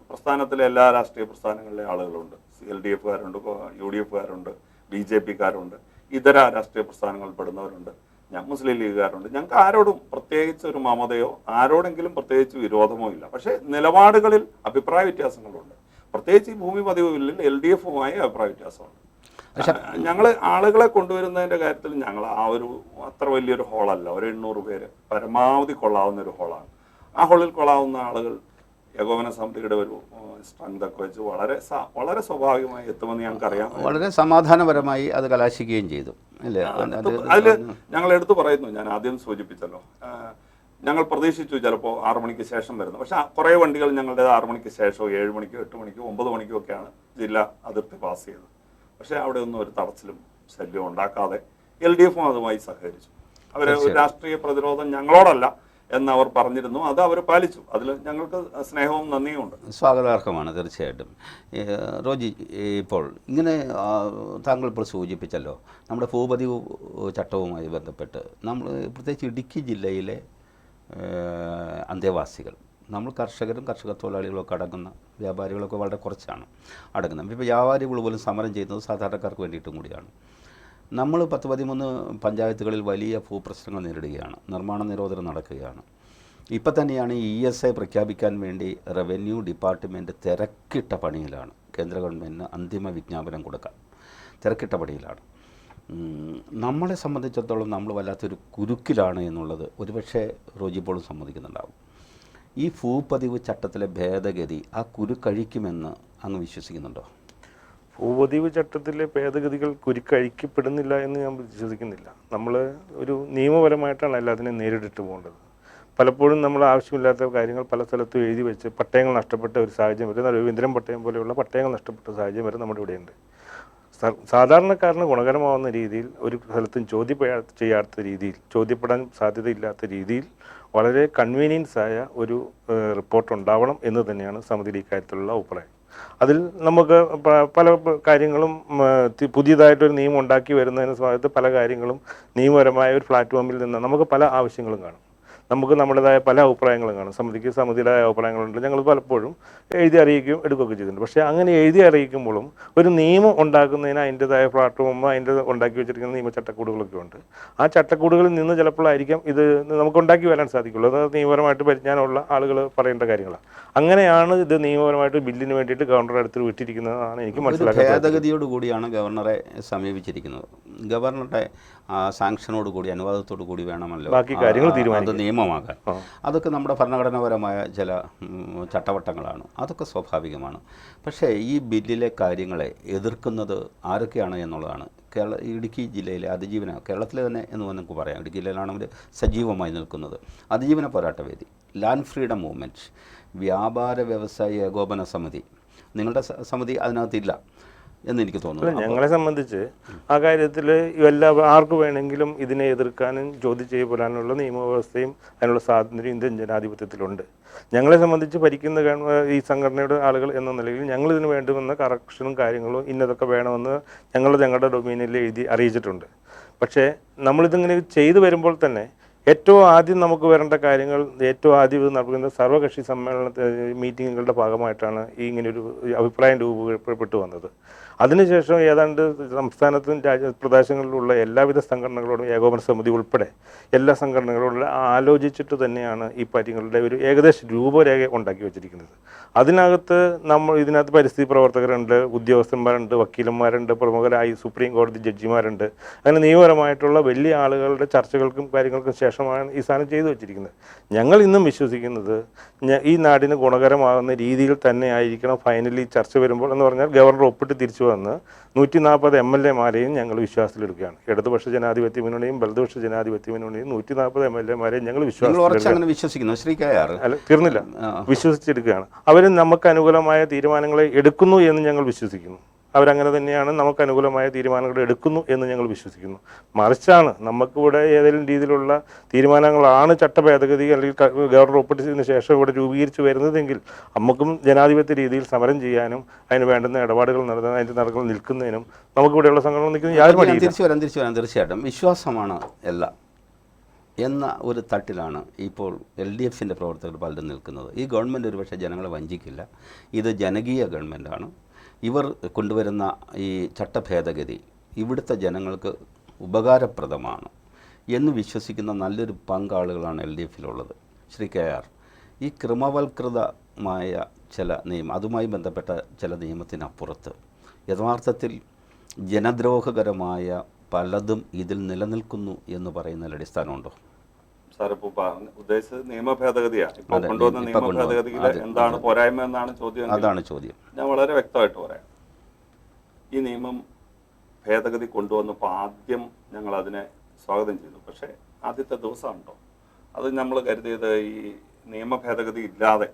പ്രസ്ഥാനത്തിലെ എല്ലാ രാഷ്ട്രീയ പ്രസ്ഥാനങ്ങളിലെ ആളുകളുണ്ട്. LDFകാരുണ്ട്, UDFകാരുണ്ട്, BJPക്കാരുണ്ട്, ഇതര രാഷ്ട്രീയ പ്രസ്ഥാനങ്ങളിൽ പെടുന്നവരുണ്ട്, മുസ്ലിം ലീഗുകാരുണ്ട്. ഞങ്ങൾക്ക് ആരോടും പ്രത്യേകിച്ച് ഒരു മമതയോ ആരോടെങ്കിലും പ്രത്യേകിച്ച് വിരോധമോ ഇല്ല. പക്ഷേ നിലപാടുകളിൽ അഭിപ്രായ വ്യത്യാസങ്ങളുണ്ട്. പ്രത്യേകിച്ച് ഈ ഭൂമി പതിവ് ബില്ലിൽ LDF-ഉമായി അഭിപ്രായ വ്യത്യാസമാണ്. ഞങ്ങൾ ആളുകളെ കൊണ്ടുവരുന്നതിൻ്റെ കാര്യത്തിൽ ഞങ്ങൾ അത്ര വലിയൊരു ഹോളല്ല, ഒരു 800 പേര് പരമാവധി കൊള്ളാവുന്ന ഒരു ഹോളാണ്. ആ ഹോളിൽ കൊള്ളാവുന്ന ആളുകൾ ഏകോപന സമിതിയുടെ ഒരു സ്ട്രെങ്ത് ഒക്കെ വെച്ച് വളരെ സ്വാഭാവികമായി എത്തുമെന്ന് ഞങ്ങൾക്കറിയാം. വളരെ സമാധാനപരമായി അത് കലാശിക്കുകയും ചെയ്തു അല്ലേ? അതിൽ ഞങ്ങൾ എടുത്തു പറയുന്നു, ഞാൻ ആദ്യം സൂചിപ്പിച്ചല്ലോ, ഞങ്ങൾ പ്രതീക്ഷിച്ചു ചിലപ്പോൾ 6 മണിക്ക് ശേഷം വരുന്നു. പക്ഷേ കുറേ വണ്ടികൾ ഞങ്ങളുടെ 6 മണിക്ക് ശേഷമോ 7 മണിക്കോ 8 മണിക്കോ 9 മണിക്കോ ഒക്കെയാണ് ജില്ലാ അതിർത്തി പാസ് ചെയ്തത്. പക്ഷേ അവിടെ ഒന്നും ഒരു തടച്ചിലും ശല്യവും ഉണ്ടാക്കാതെ LDF-ഉം അതുമായി സഹകരിച്ചു. അവർ രാഷ്ട്രീയ പ്രതിരോധം ഞങ്ങളോടല്ല എന്നവർ പറഞ്ഞിരുന്നു, അത് അവർ പാലിച്ചു. അതിൽ ഞങ്ങൾക്ക് സ്നേഹവും നന്ദിയും ഉണ്ട്. സ്വാഗതാർഹമാണ് തീർച്ചയായിട്ടും. റോജി, ഇപ്പോൾ ഇങ്ങനെ താങ്കൾ ഇപ്പോൾ സൂചിപ്പിച്ചല്ലോ, നമ്മുടെ ഭൂപതിവ് ചട്ടവുമായി ബന്ധപ്പെട്ട് നമ്മൾ പ്രത്യേകിച്ച് ഇടുക്കി ജില്ലയിലെ അന്തേവാസികൾ, നമ്മൾ കർഷകരും കർഷക തൊഴിലാളികളൊക്കെ അടങ്ങുന്ന വ്യാപാരികളൊക്കെ വളരെ കുറച്ചാണ് അടങ്ങുന്നത്. ഇപ്പോൾ വ്യാപാരികൾ പോലും സമരം ചെയ്യുന്നത് സാധാരണക്കാർക്ക് വേണ്ടിയിട്ടും കൂടിയാണ്. നമ്മൾ 10-13 പഞ്ചായത്തുകളിൽ വലിയ ഭൂപ്രശ്നങ്ങൾ നേരിടുകയാണ്, നിർമ്മാണ നിരോധനം നടക്കുകയാണ്. ഇപ്പം തന്നെയാണ് ESI പ്രഖ്യാപിക്കാൻ വേണ്ടി റവന്യൂ ഡിപ്പാർട്ട്മെൻറ്റ് തിരക്കിട്ട പണിയിലാണ്. കേന്ദ്ര ഗവൺമെൻറ്റിന് അന്തിമ വിജ്ഞാപനം കൊടുക്കാൻ തിരക്കിട്ട പണിയിലാണ്. നമ്മളെ സംബന്ധിച്ചിടത്തോളം നമ്മൾ വല്ലാത്തൊരു കുരുക്കിലാണ് എന്നുള്ളത് ഒരുപക്ഷെ റോജി പോളും സമ്മതിക്കുന്നുണ്ടാവും. ഈ ഭൂപതിവ് ചട്ടത്തിലെ ഭേദഗതി ആ കുരുക്കഴിക്കുമെന്ന് അങ്ങ് വിശ്വസിക്കുന്നുണ്ടോ? ഭൂപതിവ് ചട്ടത്തിലെ ഭേദഗതികൾ കുരുക്കഴിക്കപ്പെടുന്നില്ല എന്ന് ഞാൻ വിശ്വസിക്കുന്നില്ല. നമ്മൾ ഒരു നിയമപരമായിട്ടാണ് എല്ലാത്തിനെയും നേരിട്ടിട്ട് പോകേണ്ടത്. പലപ്പോഴും നമ്മൾ ആവശ്യമില്ലാത്ത കാര്യങ്ങൾ പല സ്ഥലത്തും എഴുതി വെച്ച് പട്ടയങ്ങൾ നഷ്ടപ്പെട്ട ഒരു സാഹചര്യം വരെ, രവീന്ദ്രൻ പട്ടയം പോലെയുള്ള പട്ടയങ്ങൾ നഷ്ടപ്പെട്ട സാഹചര്യം വരെ നമ്മുടെ ഇവിടെയുണ്ട്. സാധാരണക്കാരന് ഗുണകരമാവുന്ന രീതിയിൽ, ഒരു സ്ഥലത്തും ചെയ്യാത്ത രീതിയിൽ, ചോദ്യപ്പെടാൻ സാധ്യതയില്ലാത്ത രീതിയിൽ വളരെ കൺവീനിയൻസായ ഒരു റിപ്പോർട്ട് ഉണ്ടാവണം എന്ന് തന്നെയാണ് സമിതിയുടെ ഇക്കാര്യത്തിലുള്ള അഭിപ്രായം. അതിൽ നമുക്ക് പല കാര്യങ്ങളും പുതിയതായിട്ടൊരു നിയമം ഉണ്ടാക്കി വരുന്നതിന് സമയത്ത് പല കാര്യങ്ങളും നിയമപരമായ ഒരു പ്ലാറ്റ്ഫോമിൽ നിന്ന് നമുക്ക് പല ആവശ്യങ്ങളും കാണും. നമുക്ക് നമ്മുടേതായ പല അഭിപ്രായങ്ങളും കാണും. സമിതിയുടേതായ അഭിപ്രായങ്ങളുണ്ട്. ഞങ്ങൾ പലപ്പോഴും എഴുതി അറിയിക്കുകയും എടുക്കുകയൊക്കെ ചെയ്തിട്ടുണ്ട്. പക്ഷേ അങ്ങനെ എഴുതി അറിയിക്കുമ്പോഴും ഒരു നിയമം ഉണ്ടാക്കുന്നതിന് അതിൻ്റെതായ പ്ലാറ്റ്ഫോം, അതിൻ്റെ ഉണ്ടാക്കി വെച്ചിരിക്കുന്ന നിയമ ചട്ടക്കൂടുകളൊക്കെ ഉണ്ട്. ആ ചട്ടക്കൂടുകളിൽ നിന്ന് ചിലപ്പോഴായിരിക്കും ഇത് നമുക്ക് ഉണ്ടാക്കി വരാൻ സാധിക്കുള്ളൂ. അത് നിയമപരമായിട്ട് പരിജ്ഞാനമുള്ള ആളുകൾ പറയേണ്ട കാര്യങ്ങളാണ്. അങ്ങനെയാണ് ഇത് നിയമപരമായിട്ട് ബില്ലിന് വേണ്ടിയിട്ട് ഗവർണറുടെ അടുത്ത് വിട്ടിരിക്കുന്നതാണ് എനിക്ക് മനസ്സിലാക്കുന്നത്. ഭേദഗതിയോട് കൂടിയാണ് ഗവർണറെ സമീപിച്ചിരിക്കുന്നത്. ഗവർണറുടെ സാങ്ഷനോട് കൂടി, അനുവാദത്തോടു കൂടി വേണമല്ലോ ബാക്കി കാര്യങ്ങൾ അത് നിയമമാകാൻ. അതൊക്കെ നമ്മുടെ ഭരണഘടനാപരമായ ചില ചട്ടവട്ടങ്ങളാണ്, അതൊക്കെ സ്വാഭാവികമാണ്. പക്ഷേ ഈ ബില്ലിലെ കാര്യങ്ങളെ എതിർക്കുന്നത് ആരൊക്കെയാണ് എന്നുള്ളതാണ്. ഇടുക്കി ജില്ലയിലെ അതിജീവന, കേരളത്തിലെ തന്നെ എന്ന് നമുക്ക് പറയാം, ഇടുക്കി ജില്ലയിലാണ് അവർ സജീവമായി നിൽക്കുന്നത്. അതിജീവന പോരാട്ടവേദി, ലാൻഡ് ഫ്രീഡം മൂവ്മെൻറ്റ്, വ്യാപാര വ്യവസായ ഏകോപന സമിതി, നിങ്ങളുടെ സമിതി അതിനകത്തില്ല എന്നെനിക്ക് തോന്നുന്നു. ഞങ്ങളെ സംബന്ധിച്ച് ആ കാര്യത്തിൽ ആർക്ക് വേണമെങ്കിലും ഇതിനെ എതിർക്കാനും ചോദ്യം ചെയ്യപ്പെടാനുള്ള നിയമവ്യവസ്ഥയും അതിനുള്ള സ്വാതന്ത്ര്യം ഇന്ത്യൻ ജനാധിപത്യത്തിലുണ്ട്. ഞങ്ങളെ സംബന്ധിച്ച് ഭരിക്കുന്ന ഈ സംഘടനയുടെ ആളുകൾ എന്ന നിലയിൽ ഞങ്ങളിതിന് വേണ്ടുവന്ന കറക്ഷനും കാര്യങ്ങളും ഇന്നതൊക്കെ വേണമെന്ന് ഞങ്ങളുടെ ഡൊമീനിൽ എഴുതി അറിയിച്ചിട്ടുണ്ട്. പക്ഷേ നമ്മളിതിങ്ങനെ ചെയ്തു വരുമ്പോൾ തന്നെ ഏറ്റവും ആദ്യം നമുക്ക് വരേണ്ട കാര്യങ്ങൾ, ഏറ്റവും ആദ്യം ഇത് നടക്കുന്ന സർവകക്ഷി മീറ്റിങ്ങുകളുടെ ഭാഗമായിട്ടാണ് ഈ ഇങ്ങനെയൊരു അഭിപ്രായം രൂപപ്പെട്ടു വന്നത്. അതിനുശേഷം ഏതാണ്ട് സംസ്ഥാനത്തും പ്രദേശങ്ങളിലുള്ള എല്ലാവിധ സംഘടനകളോടും ഏകോപന സമിതി ഉൾപ്പെടെ എല്ലാ സംഘടനകളോടും ആലോചിച്ചിട്ട് തന്നെയാണ് ഈ കാര്യങ്ങളുടെ ഒരു ഏകദേശ രൂപരേഖ ഉണ്ടാക്കി വെച്ചിരിക്കുന്നത്. അതിനകത്ത് ഇതിനകത്ത് പരിസ്ഥിതി പ്രവർത്തകരുണ്ട്, ഉദ്യോഗസ്ഥന്മാരുണ്ട്, വക്കീലന്മാരുണ്ട്, പ്രമുഖരായി സുപ്രീം കോടതി ജഡ്ജിമാരുണ്ട്. അങ്ങനെ നിയമപരമായിട്ടുള്ള വലിയ ആളുകളുടെ ചർച്ചകൾക്കും കാര്യങ്ങൾക്കും ശേഷമാണ് ഈ സാധനം ചെയ്തു വെച്ചിരിക്കുന്നത്. ഞങ്ങൾ ഇന്നും വിശ്വസിക്കുന്നത് ഈ നാടിന് ഗുണകരമാകുന്ന രീതിയിൽ തന്നെ ആയിരിക്കണം ഫൈനലി ചർച്ച വരുമ്പോൾ എന്ന് പറഞ്ഞാൽ ഗവർണർ ഒപ്പിട്ട് തിരിച്ചു വന്ന് 140 MLA-മാരെയും ഞങ്ങൾ വിശ്വാസത്തിലെടുക്കുകയാണ്. ഇടതുപക്ഷ ജനാധിപത്യ മുന്നണിയും വലതുപക്ഷ ജനാധിപത്യ മുന്നണിയും 140 MLA-മാരെയും ഞങ്ങൾ തീർന്നില്ല വിശ്വസിച്ചെടുക്കുകയാണ്. അവർ നമുക്ക് അനുകൂലമായ തീരുമാനങ്ങളെ എടുക്കുന്നു എന്ന് ഞങ്ങൾ വിശ്വസിക്കുന്നു. അവരങ്ങനെ തന്നെയാണ് നമുക്ക് അനുകൂലമായ തീരുമാനങ്ങൾ എടുക്കുന്നു എന്ന് ഞങ്ങൾ വിശ്വസിക്കുന്നു. മറിച്ചാണ് നമുക്കിവിടെ ഏതെങ്കിലും രീതിയിലുള്ള തീരുമാനങ്ങളാണ് ചട്ടഭേദഗതി അല്ലെങ്കിൽ ഗവർണർ ഒപ്പിട്ടതിന് ശേഷം ഇവിടെ രൂപീകരിച്ച് വരുന്നതെങ്കിൽ നമുക്കും ജനാധിപത്യ രീതിയിൽ സമരം ചെയ്യാനും അതിന് വേണ്ടുന്ന ഇടപാടുകൾ നടത്താനും അതിൻ്റെ നടകൾ നിൽക്കുന്നതിനും നമുക്കിവിടെയുള്ള സംഘടന നിൽക്കുന്ന യാതൊരു മടിയില്ല. തിരിച്ചു വരാൻ തീർച്ചയായിട്ടും വിശ്വാസമാണ് എല്ലാം എന്ന ഒരു തട്ടിലാണ് ഇപ്പോൾ LDF-ൻ്റെ പ്രവർത്തകർ പലരും നിൽക്കുന്നത്. ഈ ഗവൺമെൻറ് ഒരുപക്ഷെ ജനങ്ങളെ വഞ്ചിക്കില്ല. ഇത് ജനകീയ ഗവൺമെൻറ്റാണ്. ഇവർ കൊണ്ടുവരുന്ന ഈ ചട്ടഭേദഗതി ഇവിടുത്തെ ജനങ്ങൾക്ക് ഉപകാരപ്രദമാണ് എന്ന് വിശ്വസിക്കുന്ന നല്ലൊരു പങ്കാളുകളാണ് LDF-ലുള്ളത്. ശ്രീ KR, ഈ ക്രമവൽകൃത ചില അതുമായി ബന്ധപ്പെട്ട ചില നിയമത്തിനപ്പുറത്ത് യഥാർത്ഥത്തിൽ ജനദ്രോഹകരമായ പലതും ഇതിൽ നിലനിൽക്കുന്നു എന്ന് പറയുന്നതിൽ അടിസ്ഥാനമുണ്ടോ? സാർ ഇപ്പോൾ ഉദ്ദേശിച്ചത് നിയമ ഭേദഗതിയാണ്. ഇപ്പോൾ അതെ, കൊണ്ടുവന്ന ഇപ്പോൾ നിയമ കൊണ്ടുവന്ന- ഭേദഗതിയിൽ അതെ, എന്താണ് പോരായ്മ എന്നാണ് ചോദ്യം. അതാണ് ചോദ്യം. ഞാൻ വളരെ വ്യക്തമായിട്ട് പറയാം. ഈ നിയമം ഭേദഗതി കൊണ്ടുവന്നപ്പോൾ ആദ്യം ഞങ്ങൾ അതിനെ സ്വാഗതം ചെയ്തു. പക്ഷേ ആദ്യത്തെ ദിവസമുണ്ടോ അത് നമ്മൾ കരുതിയത് ഈ നിയമ ഭേദഗതി ഇല്ലാതെ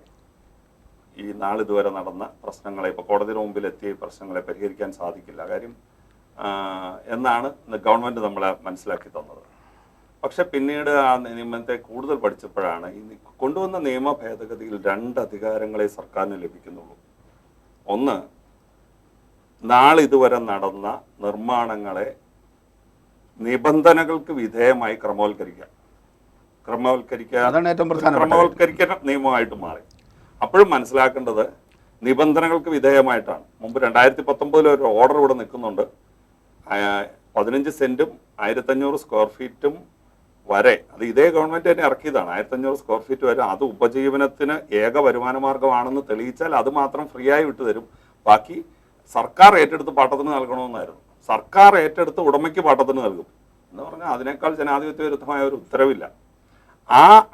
ഈ നാളിതുവരെ നടന്ന പ്രശ്നങ്ങളെ, ഇപ്പോൾ കോടതിയുടെ മുമ്പിൽ എത്തിയ പ്രശ്നങ്ങളെ പരിഹരിക്കാൻ സാധിക്കില്ല കാര്യം എന്നാണ് ഗവൺമെൻറ് നമ്മളെ മനസ്സിലാക്കി തന്നത്. പക്ഷെ പിന്നീട് ആ നിയമത്തെ കൂടുതൽ പഠിച്ചപ്പോഴാണ് ഈ കൊണ്ടുവന്ന നിയമ ഭേദഗതിയിൽ 2 അധികാരങ്ങളെ സർക്കാരിന് ലഭിക്കുന്നുള്ളൂ. ഒന്ന്, നാളിതുവരെ നടന്ന നിർമ്മാണങ്ങളെ നിബന്ധനകൾക്ക് വിധേയമായി ക്രമവൽക്കരിക്കാൻ നിയമമായിട്ട് മാറി. അപ്പോഴും മനസ്സിലാക്കേണ്ടത് നിബന്ധനകൾക്ക് വിധേയമായിട്ടാണ്. മുമ്പ് 2019 ഒരു ഓർഡർ ഇവിടെ നിൽക്കുന്നുണ്ട്. 15 സെന്റും 1500 സ്ക്വയർ ഫീറ്റും വരെ, അത് ഇതേ ഗവൺമെന്റ് തന്നെ ഇറക്കിയതാണ്. 1500 സ്ക്വയർ ഫീറ്റ് വരെ അത് ഉപജീവനത്തിന് ഏക വരുമാന മാർഗമാണെന്ന് തെളിയിച്ചാൽ അത് മാത്രം ഫ്രീ ആയി വിട്ടുതരും. ബാക്കി സർക്കാർ ഏറ്റെടുത്ത് പാട്ടത്തിന് നൽകണമെന്നായിരുന്നു. സർക്കാർ ഏറ്റെടുത്ത് ഉടമയ്ക്ക് പാട്ടത്തിന് നൽകും എന്ന് പറഞ്ഞാൽ അതിനേക്കാൾ ജനാധിപത്യ വിരുദ്ധമായ ഒരു ഉത്തരവില്ല.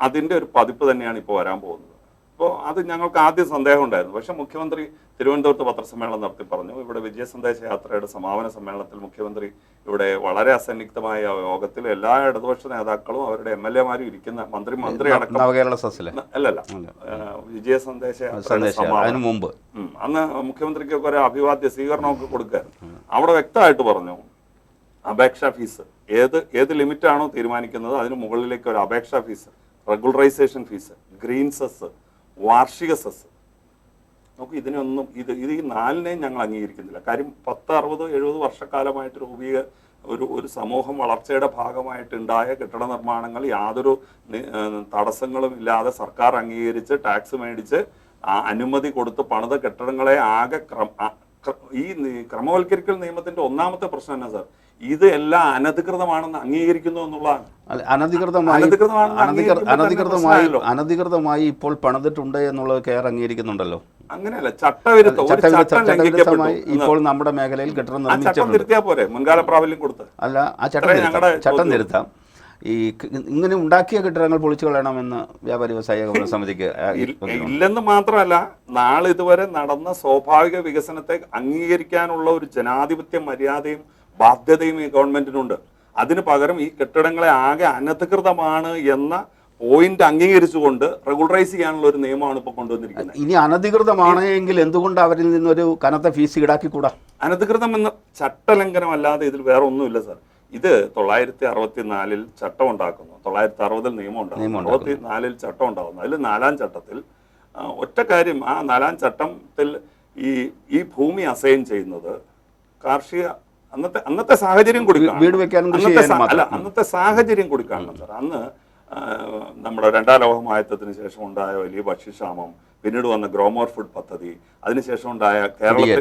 അതിൻ്റെ ഒരു പതിപ്പ് തന്നെയാണ് ഇപ്പോൾ വരാൻ പോകുന്നത്. അപ്പോൾ അത് ഞങ്ങൾക്ക് ആദ്യം സന്ദേഹം ഉണ്ടായിരുന്നു. പക്ഷേ മുഖ്യമന്ത്രി തിരുവനന്തപുരത്ത് പത്രസമ്മേളനം നടത്തി പറഞ്ഞു. ഇവിടെ വിജയ സന്ദേശ യാത്രയുടെ സമാപന സമ്മേളനത്തിൽ മുഖ്യമന്ത്രി ഇവിടെ വളരെ അസന്നിഗ്ധമായ യോഗത്തിൽ എല്ലാ ഇടതുപക്ഷ നേതാക്കളും അവരുടെ MLA-മാരും ഇരിക്കുന്ന മന്ത്രി അടക്കം അല്ലല്ല വിജയ സന്ദേശ യാത്രയുടെ മുമ്പ് അന്ന് മുഖ്യമന്ത്രിക്കൊക്കെ ഒരു അഭിവാദ്യ സ്വീകരണമൊക്കെ കൊടുക്കായിരുന്നു. അവിടെ വ്യക്തമായിട്ട് പറഞ്ഞു അപേക്ഷാ ഫീസ് ഏത് ലിമിറ്റാണോ തീരുമാനിക്കുന്നത് അതിന് മുകളിലേക്ക് ഒരു അപേക്ഷാ fees, regularisation fees, green cess, വാർഷിക സെസ്. നോക്കൂ, ഇതിനൊന്നും ഈ 4നെയും ഞങ്ങൾ അംഗീകരിക്കുന്നില്ല. കാര്യം 10, 60, 70 വർഷക്കാലമായിട്ട് ഒരു സമൂഹം വളർച്ചയുടെ ഭാഗമായിട്ടുണ്ടായ കെട്ടിട നിർമ്മാണങ്ങൾ യാതൊരു തടസ്സങ്ങളും ഇല്ലാതെ സർക്കാർ അംഗീകരിച്ച് ടാക്സ് മേടിച്ച് അനുമതി കൊടുത്ത് പണിത കെട്ടിടങ്ങളെ ആകെ ഈ ക്രമവൽക്കരിക്കൽ നിയമത്തിന്റെ ഒന്നാമത്തെ പ്രശ്നം എന്നാ സാർ, ഇത് എല്ലാം അനധികൃതമാണെന്ന് അംഗീകരിക്കുന്നു എന്നുള്ളതാണ്. അനധികൃതമായി ഇപ്പോൾ പണിതിട്ടുണ്ട് എന്നുള്ളത് കെയർ അംഗീകരിക്കുന്നുണ്ടല്ലോ. അങ്ങനെയല്ല, ചട്ടവിരുദ്ധമായി ഇപ്പോൾ നമ്മുടെ മേഖലയിൽ കെട്ടിടം നിർത്തിയാൽ പോരെ, മുൻകാല പ്രാബല്യം കൊടുത്ത് അല്ല, ആ ചട്ടം തിരുത്താം. ഈ ഇങ്ങനെ ഉണ്ടാക്കിയ കെട്ടിടങ്ങൾ പൊളിച്ചു കളയണമെന്ന് വ്യാപാരി വ്യവസായ ഏകോപന സമിതിക്ക് ഇല്ലെന്ന് മാത്രമല്ല, നാളിതുവരെ നടന്ന സ്വാഭാവിക വികസനത്തെ അംഗീകരിക്കാനുള്ള ഒരു ജനാധിപത്യ മര്യാദയും ബാധ്യതയും ഈ ഗവൺമെന്റിനുണ്ട്. അതിന് പകരം ഈ കെട്ടിടങ്ങളെ ആകെ അനധികൃതമാണ് എന്ന പോയിന്റ് അംഗീകരിച്ചുകൊണ്ട് റെഗുലറൈസ് ചെയ്യാനുള്ള ഒരു നിയമമാണ് ഇപ്പോൾ കൊണ്ടുവന്നിരിക്കുന്നത്. ഇനി അനധികൃതമാണ് എങ്കിൽ എന്തുകൊണ്ട് അവരിൽ നിന്നൊരു കനത്ത ഫീസ് ഈടാക്കിക്കൂടാ? അനധികൃതം എന്ന ചട്ടലംഘനമല്ലാതെ ഇതിൽ വേറെ ഒന്നുമില്ല സാർ. ഇത് 964 ചട്ടം ഉണ്ടാക്കുന്നു, 960 നിയമം ഉണ്ടാകുന്നു, 64 ചട്ടം ഉണ്ടാകുന്നു. അതിൽ 4-ാം ചട്ടത്തിൽ ഒറ്റ കാര്യം, ആ 4-ാം ചട്ടത്തിൽ ഈ ഭൂമി അസൈൻ ചെയ്യുന്നത് കാർഷിക അന്നത്തെ സാഹചര്യം അന്നത്തെ സാഹചര്യം കൂടി കാണണം സാർ. അന്ന് നമ്മുടെ 2ാം ലോകമഹായുദ്ധത്തിന് ശേഷം ഉണ്ടായ വലിയ ഭക്ഷ്യക്ഷാമം, പിന്നീട് വന്ന ഗ്രോമോർ ഫുഡ് പദ്ധതി, അതിനുശേഷം ഉണ്ടായ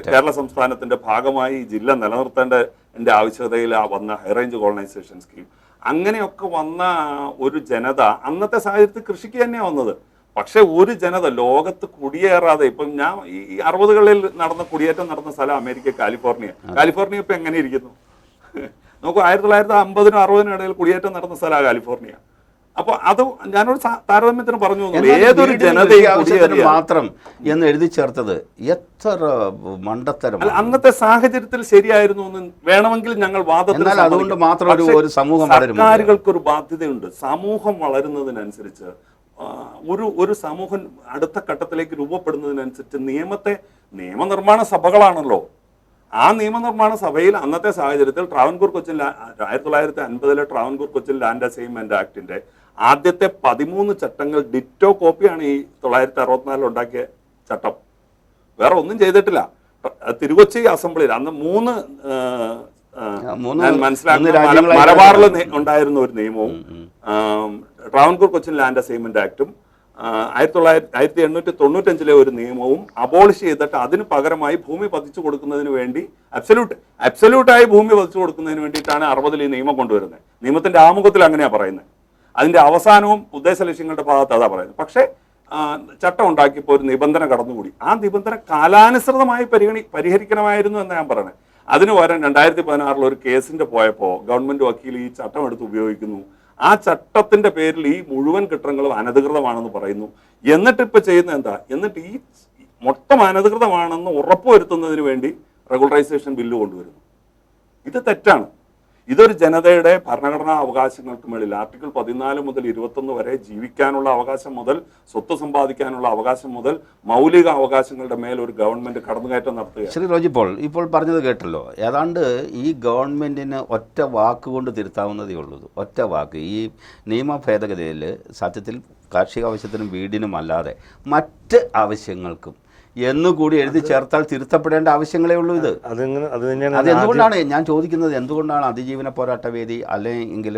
കേരള സംസ്ഥാനത്തിന്റെ ഭാഗമായി ഈ ജില്ല നിലനിർത്തേണ്ടതിന്റെ ആവശ്യകതയിൽ വന്ന ഹൈറേഞ്ച് കോളനൈസേഷൻ സ്കീം, അങ്ങനെയൊക്കെ വന്ന ഒരു ജനത അന്നത്തെ സാഹചര്യത്തിൽ കൃഷിക്ക് തന്നെയാണ് വന്നത്. പക്ഷെ ഒരു ജനത ലോകത്ത് കുടിയേറാതെ, ഇപ്പം ഞാൻ ഈ 60കളിൽ നടന്ന കുടിയേറ്റം നടന്ന സ്ഥലം അമേരിക്ക, കാലിഫോർണിയ ഇപ്പൊ എങ്ങനെ ഇരിക്കുന്നു നോക്കൂ. 1950-നും 60-നും ഇടയിൽ കുടിയേറ്റം നടന്ന സ്ഥലമാണ് കാലിഫോർണിയ. അപ്പൊ അത് ഞാനൊരു താരതമ്യത്തിന് പറഞ്ഞു, ഏതൊരു ജനതയും മാത്രം എന്ന് എഴുതി ചേർത്തത് എത്ര മണ്ടത്തരം. അന്നത്തെ സാഹചര്യത്തിൽ ശരിയായിരുന്നു എന്ന് വേണമെങ്കിൽ ഞങ്ങൾ വാദത്തിന്. അതുകൊണ്ട് മാത്രം ഒരു സമൂഹം, സർക്കാരുകൾക്കൊരു ബാധ്യതയുണ്ട്. സമൂഹം വളരുന്നതിനനുസരിച്ച് ഒരു സമൂഹം അടുത്ത ഘട്ടത്തിലേക്ക് രൂപപ്പെടുന്നതിനനുസരിച്ച് നിയമനിർമ്മാണ സഭകളാണല്ലോ. ആ നിയമനിർമ്മാണ സഭയിൽ അന്നത്തെ സാഹചര്യത്തിൽ ട്രാവൻകൂർ കൊച്ചിൻ 1950-ലെ ട്രാവൻകൂർ കൊച്ചിൻ ലാൻഡ് അസൈൻമെന്റ് ആക്ടിന്റെ ആദ്യത്തെ 13 ചട്ടങ്ങൾ ഡിറ്റോ കോപ്പിയാണ് ഈ 1964 ഉണ്ടാക്കിയ ചട്ടം. വേറെ ഒന്നും ചെയ്തിട്ടില്ല. തിരുക്കൊച്ചി അസംബ്ലിയിൽ അന്ന് 3 മനസ്സിലാക്കുന്ന മലബാറിൽ ഉണ്ടായിരുന്ന ഒരു നിയമവും ട്രാവൻകൂർ കൊച്ചിൻ ലാൻഡ് അസൈൻമെന്റ് ആക്ടും 1895-ലെ ഒരു നിയമവും അബോളിഷ് ചെയ്തിട്ട് അതിന് പകരമായി ഭൂമി പതിച്ചു കൊടുക്കുന്നതിന് വേണ്ടി അബ്സല്യൂട്ടായി ഭൂമി പതിച്ചു കൊടുക്കുന്നതിന് വേണ്ടിയിട്ടാണ് 60-ൽ ഈ നിയമം കൊണ്ടുവരുന്നത്. നിയമത്തിന്റെ ആമുഖത്തിൽ അങ്ങനെയാണ് പറയുന്നത്. അതിന്റെ അവസാനവും ഉദ്ദേശ ലക്ഷ്യങ്ങളുടെ ഭാഗത്ത് അതാ പറയുന്നത്. പക്ഷേ ചട്ടം ഉണ്ടാക്കിയപ്പോൾ ഒരു നിബന്ധന കടന്നുകൂടി. ആ നിബന്ധന കാലാനുസൃതമായി പരിഹരിക്കണമായിരുന്നു എന്ന് ഞാൻ പറയണേ. അതിന് പകരം 2016 ഒരു കേസിന്റെ പോയപ്പോൾ ഗവൺമെന്റ് വക്കീൽ ഈ ചട്ടം എടുത്ത് ഉപയോഗിക്കുന്നു. ആ ചട്ടത്തിന്റെ പേരിൽ ഈ മുഴുവൻ കെട്ടിടങ്ങളും അനധികൃതമാണെന്ന് പറയുന്നു. എന്നിട്ട് ഇപ്പൊ ചെയ്യുന്നത് എന്താ? എന്നിട്ട് ഈ മൊത്തം അനധികൃതമാണെന്ന് ഉറപ്പുവരുത്തുന്നതിന് വേണ്ടി റെഗുലറൈസേഷൻ ബില്ല് കൊണ്ടുവരുന്നു. ഇത് തെറ്റാണ്. ഇതൊരു ജനതയുടെ ഭരണഘടനാ അവകാശങ്ങൾക്ക് മേളിൽ ആർട്ടിക്കിൾ 14 മുതൽ 21 വരെ ജീവിക്കാനുള്ള അവകാശം മുതൽ സ്വത്ത് സമ്പാദിക്കാനുള്ള അവകാശം മുതൽ മൗലിക അവകാശങ്ങളുടെ മേൽ ഒരു ഗവൺമെന്റ് കടന്നുകയറ്റം നടത്തുക. ശ്രീ റോജി ഇപ്പോൾ പറഞ്ഞത് കേട്ടല്ലോ. ഏതാണ്ട് ഈ ഗവൺമെൻറ്റിന് ഒറ്റ വാക്കുകൊണ്ട് തിരുത്താവുന്നതേ ഉള്ളൂ. ഒറ്റ വാക്ക്. ഈ നിയമ ഭേദഗതിയിൽ സത്യത്തിൽ കാർഷിക ആവശ്യത്തിനും വീടിനും അല്ലാതെ മറ്റ് ആവശ്യങ്ങൾക്കും എന്നുകൂടി എഴുതി ചേർത്താൽ തിരുത്തപ്പെടേണ്ട ആവശ്യങ്ങളേ ഉള്ളൂ. ഇത് അതെന്തുകൊണ്ടാണ് ഞാൻ ചോദിക്കുന്നത്, എന്തുകൊണ്ടാണ് അതിജീവന പോരാട്ട വേദി അല്ലെങ്കിൽ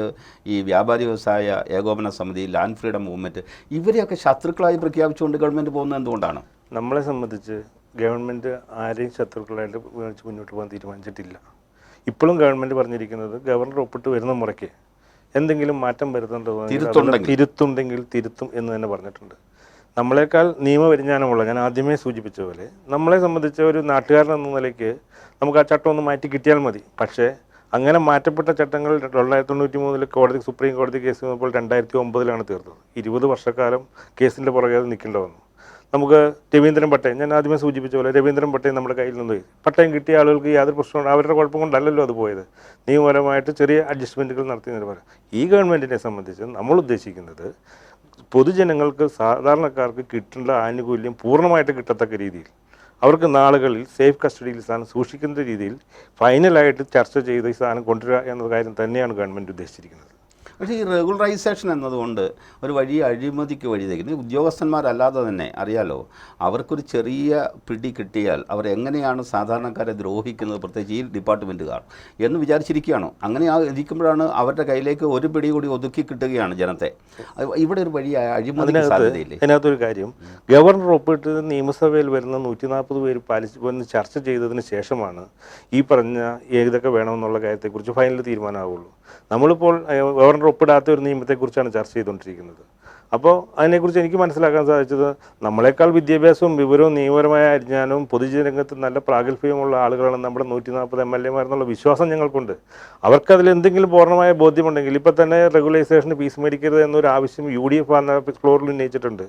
ഈ വ്യാപാരി വ്യവസായ ഏകോപന സമിതി, ലാൻഡ് ഫ്രീഡം മൂവ്മെൻറ്റ് ഇവരെയൊക്കെ ശത്രുക്കളായി പ്രഖ്യാപിച്ചുകൊണ്ട് ഗവൺമെൻറ് പോകുന്നത് എന്തുകൊണ്ടാണ്? നമ്മളെ സംബന്ധിച്ച് ഗവൺമെൻറ് ആരെയും ശത്രുക്കളായിട്ട് മുന്നോട്ട് പോകാൻ തീരുമാനിച്ചിട്ടില്ല. ഇപ്പോഴും ഗവൺമെൻറ് പറഞ്ഞിരിക്കുന്നത് ഗവർണർ ഒപ്പിട്ട് വരുന്ന മുറയ്ക്ക് എന്തെങ്കിലും മാറ്റം വരുത്തുന്നുണ്ടോ, തിരുത്തുണ്ടെങ്കിൽ തിരുത്തും എന്ന് തന്നെ പറഞ്ഞിട്ടുണ്ട്. നമ്മളെക്കാൾ നിയമപരിജ്ഞാനമുള്ള, ഞാൻ ആദ്യമേ സൂചിപ്പിച്ച പോലെ, നമ്മളെ സംബന്ധിച്ച ഒരു നാട്ടുകാരൻ എന്ന നിലയ്ക്ക് നമുക്ക് ആ ചട്ടം ഒന്ന് മാറ്റി കിട്ടിയാൽ മതി. പക്ഷേ അങ്ങനെ മാറ്റപ്പെട്ട ചട്ടങ്ങൾ 1993 സുപ്രീം കോടതി കേസ് വന്നപ്പോൾ 2009 തീർത്തത്. 20 വർഷക്കാലം കേസിൻ്റെ പുറകെ നിൽക്കേണ്ട വന്നു. നമുക്ക് രവീന്ദ്രൻ പട്ടയം, ഞാൻ ആദ്യമേ സൂചിപ്പിച്ച പോലെ രവീന്ദ്രൻ പട്ടയം നമ്മുടെ കയ്യിൽ നിന്ന് പോയി. പട്ടയം കിട്ടിയ ആളുകൾക്ക് യാതൊരു പ്രശ്നമുണ്ട്, അവരുടെ കുഴപ്പം കൊണ്ടല്ലല്ലോ അത് പോയത്. നിയമപരമായിട്ട് ചെറിയ അഡ്ജസ്റ്റ്മെൻറ്റുകൾ നടത്തിയതിന് പറയാം. ഈ ഗവൺമെൻറ്റിനെ സംബന്ധിച്ച് നമ്മൾ ഉദ്ദേശിക്കുന്നത് പൊതുജനങ്ങൾക്ക്, സാധാരണക്കാർക്ക് കിട്ടേണ്ട ആനുകൂല്യം പൂർണ്ണമായിട്ട് കിട്ടത്തക്ക രീതിയിൽ, അവർക്ക് നാളുകളിൽ സേഫ് കസ്റ്റഡിയിൽ സാധനം സൂക്ഷിക്കുന്ന രീതിയിൽ ഫൈനലായിട്ട് ചർച്ച ചെയ്ത് ഈ സാധനം കൊണ്ടുവരിക എന്ന കാര്യം തന്നെയാണ് ഗവൺമെൻറ് ഉദ്ദേശിച്ചിരിക്കുന്നത്. പക്ഷേ ഈ റെഗുലറൈസേഷൻ എന്നതുകൊണ്ട് ഒരു വലിയ അഴിമതിക്ക് വഴി തയ്ക്കുന്നത് ഉദ്യോഗസ്ഥന്മാരല്ലാതെ തന്നെ അറിയാലോ. അവർക്കൊരു ചെറിയ പിടി കിട്ടിയാൽ അവർ എങ്ങനെയാണ് സാധാരണക്കാരെ ദ്രോഹിക്കുന്നത്, പ്രത്യേകിച്ച് ഈ ഡിപ്പാർട്ട്മെൻറ്റുകാർ എന്ന് വിചാരിച്ചിരിക്കുകയാണോ? അങ്ങനെ ഇരിക്കുമ്പോഴാണ് അവരുടെ കയ്യിലേക്ക് ഒരു പിടി കൂടി ഒതുക്കി കിട്ടുകയാണ് ജനത്തെ. ഇവിടെ ഒരു വലിയ അഴിമതി സാധ്യതയില്ലേ? അതിനകത്തൊരു കാര്യം, ഗവർണർ ഒപ്പിട്ട് നിയമസഭയിൽ വരുന്ന 140 പേര് വന്ന് ചർച്ച ചെയ്തതിന് ശേഷമാണ് ഈ പറഞ്ഞ ഏതൊക്കെ വേണമെന്നുള്ള കാര്യത്തെക്കുറിച്ച് ഫൈനൽ തീരുമാനമാവുള്ളൂ. നമ്മളിപ്പോൾ ഗവർണർ ഒപ്പിടാത്ത ഒരു നിയമത്തെക്കുറിച്ചാണ് ചർച്ച ചെയ്തുകൊണ്ടിരിക്കുന്നത്. അപ്പോൾ അതിനെക്കുറിച്ച് എനിക്ക് മനസ്സിലാക്കാൻ സാധിച്ചത്, നമ്മളെക്കാൾ വിദ്യാഭ്യാസവും വിവരവും നിയമപരമായ അജ്ഞാനവും പൊതുജനരംഗത്ത് നല്ല പ്രാഗൽഭ്യമുള്ള ആളുകളാണ് നമ്മുടെ 140 MLA എന്നുള്ള വിശ്വാസം ഞങ്ങൾക്കുണ്ട്. അവർക്കതിൽ എന്തെങ്കിലും പൂർണ്ണമായ ബോധ്യമുണ്ടെങ്കിൽ, ഇപ്പം തന്നെ റെഗുലൈസേഷന് ഫീസ് മേടിക്കരുത് എന്നൊരു ആവശ്യം UDF ഫ്ലോറിൽ ഉന്നയിച്ചിട്ടുണ്ട്.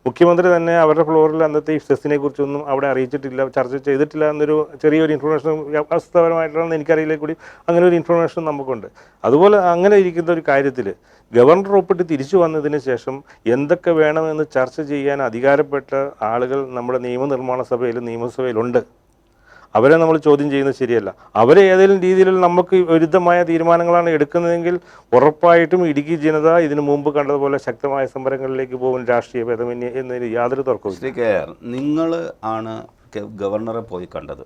മുഖ്യമന്ത്രി തന്നെ അവരുടെ ഫ്ലോറിൽ അന്നത്തെ ഈ സെസ്സിനെ കുറിച്ചൊന്നും അവിടെ അറിയിച്ചിട്ടില്ല, ചർച്ച ചെയ്തിട്ടില്ല എന്നൊരു ചെറിയൊരു ഇൻഫർമേഷൻ വാസ്തവമായിട്ടാണെന്ന് എനിക്കറിയില്ല കൂടി അങ്ങനെ ഒരു ഇൻഫർമേഷൻ നമുക്കുണ്ട്. അതുപോലെ അങ്ങനെ ഇരിക്കുന്ന ഒരു കാര്യത്തിൽ ഗവർണർ ഒപ്പിട്ട് തിരിച്ചു വന്നതിന് ശേഷം എന്തൊക്കെ വേണമെന്ന് ചർച്ച ചെയ്യാൻ അധികാരപ്പെട്ട ആളുകൾ നമ്മുടെ നിയമസഭയിലുണ്ട്. അവരെ നമ്മൾ ചോദ്യം ചെയ്യുന്നത് ശരിയല്ല. അവരെ ഏതെങ്കിലും രീതിയിൽ നമുക്ക് വിരുദ്ധമായ തീരുമാനങ്ങളാണ് എടുക്കുന്നതെങ്കിൽ ഉറപ്പായിട്ടും ഇടുക്കി ജനത ഇതിനു മുമ്പ് കണ്ടതുപോലെ ശക്തമായ സമരങ്ങളിലേക്ക് പോകും, രാഷ്ട്രീയ ഭേദമന്യേ എന്നതിന് യാതൊരു തർക്കവും. ശ്രീ കെയർ, നിങ്ങൾ ആണ് ഗവർണറെ പോയി കണ്ടത്,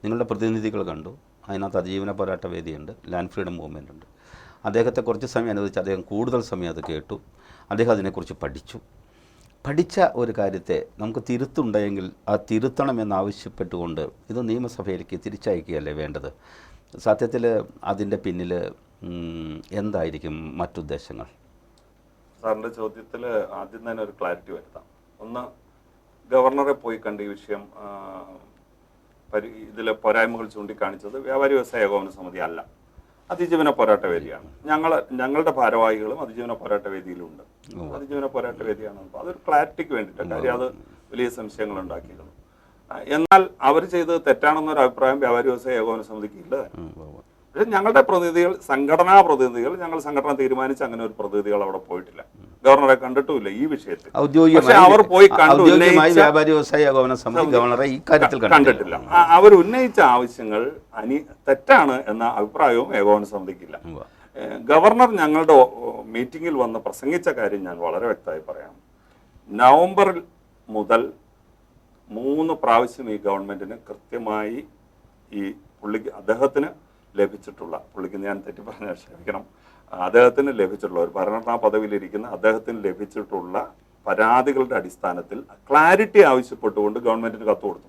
നിങ്ങളുടെ പ്രതിനിധികൾ കണ്ടു. അതിനകത്ത് അതിജീവന പോരാട്ട വേദിയുണ്ട്, ലാൻഡ് ഫ്രീഡം മൂവ്മെൻ്റ് ഉണ്ട്. അദ്ദേഹത്തെ കുറച്ച് സമയം അനുവദിച്ച് അദ്ദേഹം കൂടുതൽ സമയം അത് കേട്ടു. അദ്ദേഹം അതിനെക്കുറിച്ച് പഠിച്ച ഒരു കാര്യത്തെ നമുക്ക് തിരുത്തുണ്ടെങ്കിൽ ആ തിരുത്തണമെന്നാവശ്യപ്പെട്ടുകൊണ്ട് ഇത് നിയമസഭയിലേക്ക് തിരിച്ചയക്കുകയല്ലേ വേണ്ടത്? സത്യത്തിൽ അതിൻ്റെ പിന്നിൽ എന്തായിരിക്കും മറ്റുദ്ദേശങ്ങൾ? സാറിൻ്റെ ചോദ്യത്തിൽ ആദ്യം തന്നെ ഒരു ക്ലാരിറ്റി വരുത്താം. ഒന്ന്, ഗവർണറെ പോയി കണ്ട ഈ വിഷയം ഇതിലെ പോരായ്മകൾ ചൂണ്ടിക്കാണിച്ചത് വ്യാപാരി വ്യവസായ ഏകോപന സമിതി അല്ല, അതിജീവന പോരാട്ട വേദിയാണ്. ഞങ്ങളുടെ ഭാരവാഹികളും അതിജീവന പോരാട്ട വേദിയിലുണ്ട്. അതിജീവന പോരാട്ട വേദിയാണ്. അതൊരു ക്ലാരിറ്റിക്ക് വേണ്ടിയിട്ട് കാര്യം അത് വലിയ സംശയങ്ങൾ ഉണ്ടാക്കിയിരുന്നു. എന്നാൽ അവർ ചെയ്തത് തെറ്റാണെന്നൊരു അഭിപ്രായം വ്യാപാരി വ്യവസായ ഏകോപന സമിതിക്ക് ഇല്ല. പക്ഷെ ഞങ്ങളുടെ പ്രതിനിധികൾ, സംഘടനാ പ്രതിനിധികൾ, ഞങ്ങൾ സംഘടന തീരുമാനിച്ച് അങ്ങനെ ഒരു പ്രതിനിധികൾ അവിടെ പോയിട്ടില്ല, ഗവർണറെ കണ്ടിട്ടുമില്ല ഈ വിഷയത്തിൽ. പക്ഷെ അവർ പോയി കണ്ടിട്ടില്ല. അവർ ഉന്നയിച്ച ആവശ്യങ്ങൾ തെറ്റാണ് എന്ന അഭിപ്രായവും ഏകോപന സമിതിക്കില്ല. ഗവർണർ ഞങ്ങളുടെ മീറ്റിംഗിൽ വന്ന് പ്രസംഗിച്ച കാര്യം ഞാൻ വളരെ വ്യക്തമായി പറയാം. നവംബറിൽ മുതൽ 3 പ്രാവശ്യം ഈ ഗവൺമെന്റിന് കൃത്യമായി ഈ അദ്ദേഹത്തിന് ലഭിച്ചിട്ടുള്ള, ഞാൻ തെറ്റി പറഞ്ഞ ക്ഷമിക്കണം, അദ്ദേഹത്തിന് ലഭിച്ചിട്ടുള്ള ഒരു ഭരണഘടനാ പദവിയിലിരിക്കുന്ന അദ്ദേഹത്തിന് ലഭിച്ചിട്ടുള്ള പരാതികളുടെ അടിസ്ഥാനത്തിൽ ക്ലാരിറ്റി ആവശ്യപ്പെട്ടുകൊണ്ട് ഗവൺമെന്റിന് കത്ത് കൊടുത്തു.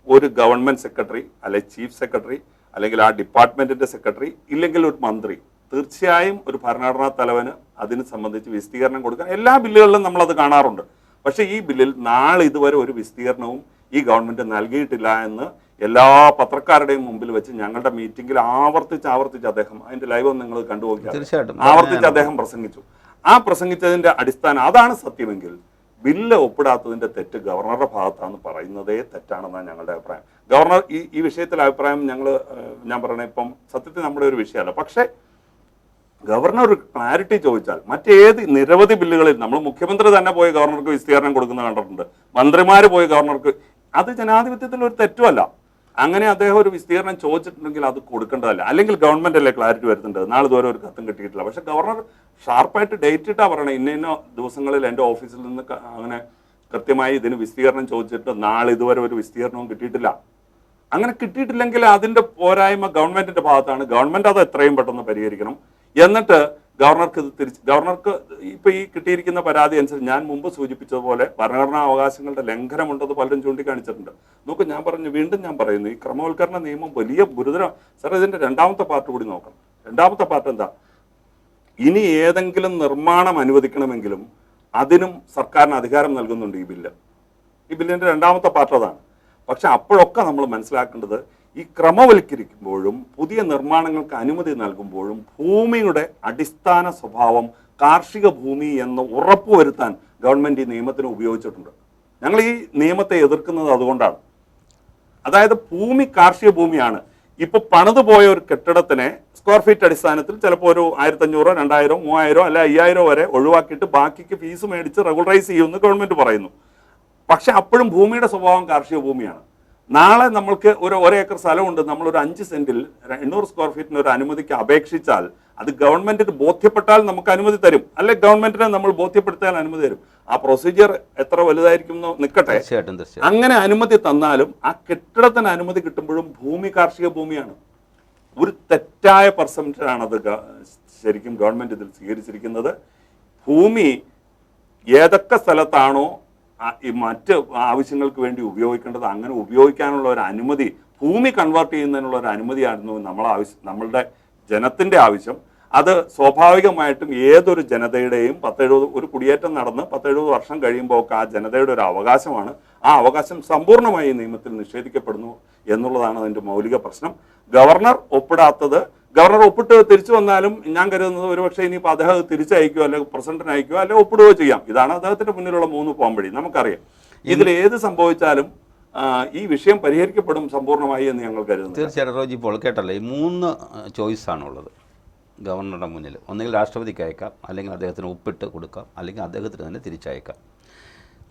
ഒരു ഗവൺമെന്റ് സെക്രട്ടറി, അല്ലെങ്കിൽ ചീഫ് സെക്രട്ടറി, അല്ലെങ്കിൽ ആ ഡിപ്പാർട്ട്മെന്റിന്റെ സെക്രട്ടറി, ഇല്ലെങ്കിൽ ഒരു മന്ത്രി, തീർച്ചയായും ഒരു ഭരണഘടനാ തലവന് അതിനെ സംബന്ധിച്ച് വിശദീകരണം കൊടുക്കാൻ എല്ലാ ബില്ലുകളിലും നമ്മളത് കാണാറുണ്ട്. പക്ഷേ ഈ ബില്ലിൽ നാളെ ഇതുവരെ ഒരു വിസ്തീർണവും ഈ ഗവൺമെന്റ് നൽകിയിട്ടില്ല എന്ന് എല്ലാ പത്രക്കാരുടെയും മുമ്പിൽ വെച്ച് ഞങ്ങളുടെ മീറ്റിംഗിൽ ആവർത്തിച്ച് അദ്ദേഹം അതിന്റെ ലൈവ് നിങ്ങൾ കണ്ടുപോക്കിയാൽ തീർച്ചയായിട്ടും ആവർത്തിച്ച് അദ്ദേഹം പ്രസംഗിച്ചു. ആ പ്രസംഗിച്ചതിന്റെ അടിസ്ഥാനം അതാണ് സത്യമെങ്കിൽ ബില്ല് ഒപ്പിടാത്തതിന്റെ തെറ്റ് ഗവർണറുടെ ഭാഗത്താണെന്ന് പറയുന്നതേ തെറ്റാണെന്നാണ് ഞങ്ങളുടെ അഭിപ്രായം. ഗവർണർ ഈ വിഷയത്തിൽ അഭിപ്രായം ഞാൻ പറയണേ ഇപ്പം സത്യത്തിൽ നമ്മുടെ ഒരു വിഷയമല്ല. പക്ഷേ ഗവർണർ ഒരു ക്ലാരിറ്റി ചോദിച്ചാൽ മറ്റേത് നിരവധി ബില്ലുകളിൽ നമ്മൾ മുഖ്യമന്ത്രി തന്നെ പോയി ഗവർണർക്ക് വിസ്തീർണം കൊടുക്കുന്നത് കണ്ടിട്ടുണ്ട്, മന്ത്രിമാർ പോയി ഗവർണർക്ക്. അത് ജനാധിപത്യത്തിൽ ഒരു തെറ്റുമല്ല. അങ്ങനെ അദ്ദേഹം ഒരു വിസ്തീർണം ചോദിച്ചിട്ടുണ്ടെങ്കിൽ അത് കൊടുക്കേണ്ടതല്ല. അല്ലെങ്കിൽ ഗവൺമെന്റ് അല്ലേ ക്ലാരിറ്റി വരുന്നുണ്ട്, നാളെ ഇതുവരെ ഒരു കത്തും കിട്ടിയിട്ടില്ല. പക്ഷെ ഗവർണർ ഷാർപ്പായിട്ട് ഡേറ്റ് ഇട്ടാ പറയണേ, ഇന്ന ദിവസങ്ങളിൽ എൻ്റെ ഓഫീസിൽ നിന്ന് അങ്ങനെ കൃത്യമായി ഇതിന് വിസ്തീർണം ചോദിച്ചിട്ട് നാളെ ഇതുവരെ ഒരു വിസ്തീർണവും കിട്ടിയിട്ടില്ല. അങ്ങനെ കിട്ടിയിട്ടില്ലെങ്കിൽ അതിന്റെ പോരായ്മ ഗവൺമെന്റിന്റെ ഭാഗത്താണ്. ഗവൺമെന്റ് അത് എത്രയും പെട്ടെന്ന് പരിഹരിക്കണം. എന്നിട്ട് ഗവർണർക്ക് ഇപ്പൊ ഈ കിട്ടിയിരിക്കുന്ന പരാതി അനുസരിച്ച് ഞാൻ മുമ്പ് സൂചിപ്പിച്ചതുപോലെ ഭരണഘടനാ അവകാശങ്ങളുടെ ലംഘനമുണ്ടെന്ന് പലരും ചൂണ്ടിക്കാണിച്ചിട്ടുണ്ട്. നോക്കൂ, വീണ്ടും ഞാൻ പറയുന്നു, ഈ ക്രമവൽക്കരണ നിയമം വലിയ ഗുരുതരം. സാർ, ഇതിന്റെ രണ്ടാമത്തെ പാർട്ട് കൂടി നോക്കണം. രണ്ടാമത്തെ പാർട്ട് എന്താ? ഇനി ഏതെങ്കിലും നിർമ്മാണം അനുവദിക്കണമെങ്കിലും അതിനും സർക്കാരിന് അധികാരം നൽകുന്നുണ്ട് ഈ ബില്ല്. ഈ ബില്ലിന്റെ രണ്ടാമത്തെ പാർട്ട് അതാണ്. പക്ഷെ അപ്പോഴൊക്കെ നമ്മൾ മനസ്സിലാക്കേണ്ടത്, ഈ ക്രമവൽക്കരിക്കുമ്പോഴും പുതിയ നിർമ്മാണങ്ങൾക്ക് അനുമതി നൽകുമ്പോഴും ഭൂമിയുടെ അടിസ്ഥാന സ്വഭാവം കാർഷിക ഭൂമി എന്ന് ഉറപ്പുവരുത്താൻ ഗവൺമെന്റ് ഈ നിയമത്തിന് ഉപയോഗിച്ചിട്ടുണ്ട്. ഞങ്ങൾ ഈ നിയമത്തെ എതിർക്കുന്നത് അതുകൊണ്ടാണ്. അതായത് ഭൂമി കാർഷിക ഭൂമിയാണ്. ഇപ്പൊ പണിതുപോയ ഒരു കെട്ടിടത്തിനെ സ്ക്വയർ ഫീറ്റ് അടിസ്ഥാനത്തിൽ ചിലപ്പോൾ ഒരു 1500, 2000, 3000 അല്ല 5000 വരെ ഒഴിവാക്കിയിട്ട് ബാക്കിക്ക് ഫീസ് മേടിച്ച് റെഗുലറൈസ് ചെയ്യുമെന്ന് ഗവൺമെന്റ് പറയുന്നു. പക്ഷെ അപ്പോഴും ഭൂമിയുടെ സ്വഭാവം കാർഷിക ഭൂമിയാണ്. നാളെ നമ്മൾക്ക് ഒരു ഏക്കർ സ്ഥലമുണ്ട്, നമ്മളൊരു 5 സെന്റിൽ 800 സ്ക്വയർ ഫീറ്റിന് ഒരു അനുമതിക്ക് അപേക്ഷിച്ചാൽ അത് ഗവൺമെന്റിന് ബോധ്യപ്പെട്ടാൽ നമുക്ക് അനുമതി തരും, അല്ലെ ഗവൺമെന്റിനെ നമ്മൾ ബോധ്യപ്പെടുത്തിയാൽ അനുമതി തരും. ആ പ്രൊസീജിയർ എത്ര വലുതായിരിക്കും എന്ന് നിൽക്കട്ടെ. അങ്ങനെ അനുമതി തന്നാലും ആ കെട്ടിടത്തിന് അനുമതി കിട്ടുമ്പോഴും ഭൂമി കാർഷിക ഭൂമിയാണ്. ഒരു തെറ്റായ പെർസെപ്ഷനാണ് അത് ശരിക്കും ഗവൺമെന്റ് ഇതിൽ സ്വീകരിച്ചിരിക്കുന്നത്. ഭൂമി ഏതൊക്കെ സ്ഥലത്താണോ ഈ മറ്റ് ആവശ്യങ്ങൾക്ക് വേണ്ടി ഉപയോഗിക്കേണ്ടത് അങ്ങനെ ഉപയോഗിക്കാനുള്ള ഒരു അനുമതി, ഭൂമി കൺവേർട്ട് ചെയ്യുന്നതിനുള്ള ഒരു അനുമതിയായിരുന്നു നമ്മളുടെ ജനത്തിന്റെ ആവശ്യം. അത് സ്വാഭാവികമായിട്ടും ഏതൊരു ജനതയുടെയും 10-70 ഒരു കുടിയേറ്റം നടന്ന് 10-70 വർഷം കഴിയുമ്പോൾ ഒക്കെ ആ ജനതയുടെ ഒരു അവകാശമാണ്. ആ അവകാശം സമ്പൂർണ്ണമായി ഈ നിയമത്തിൽ നിഷേധിക്കപ്പെടുന്നു എന്നുള്ളതാണ് അതിന്റെ മൗലിക പ്രശ്നം. ഗവർണർ ഒപ്പിട്ട് തിരിച്ചു വന്നാലും ഞാൻ കരുതുന്നത് ഒരുപക്ഷെ ഇനിയിപ്പോൾ അദ്ദേഹം തിരിച്ചയക്കുകയോ അല്ലെങ്കിൽ പ്രസിഡന്റിന് അയക്കുകയോ അല്ലെങ്കിൽ ഒപ്പിടുകയോ ചെയ്യാം. ഇതാണ് അദ്ദേഹത്തിന്റെ മുന്നിലുള്ള 3 പോംവഴി. നമുക്കറിയാം ഇതിൽ ഏത് സംഭവിച്ചാലും ഈ വിഷയം പരിഹരിക്കപ്പെടും സമ്പൂർണ്ണമായി എന്ന് ഞങ്ങൾ കരുതുന്നു. തീർച്ചയായിട്ടും റോജി, ഇപ്പോൾ കേട്ടല്ലേ, ഈ 3 ചോയ്സാണുള്ളത് ഗവർണറുടെ മുന്നിൽ. ഒന്നുകിൽ രാഷ്ട്രപതിക്ക് അയക്കാം, അല്ലെങ്കിൽ അദ്ദേഹത്തിന് ഒപ്പിട്ട് കൊടുക്കാം, അല്ലെങ്കിൽ അദ്ദേഹത്തിന് തന്നെ തിരിച്ചയക്കാം.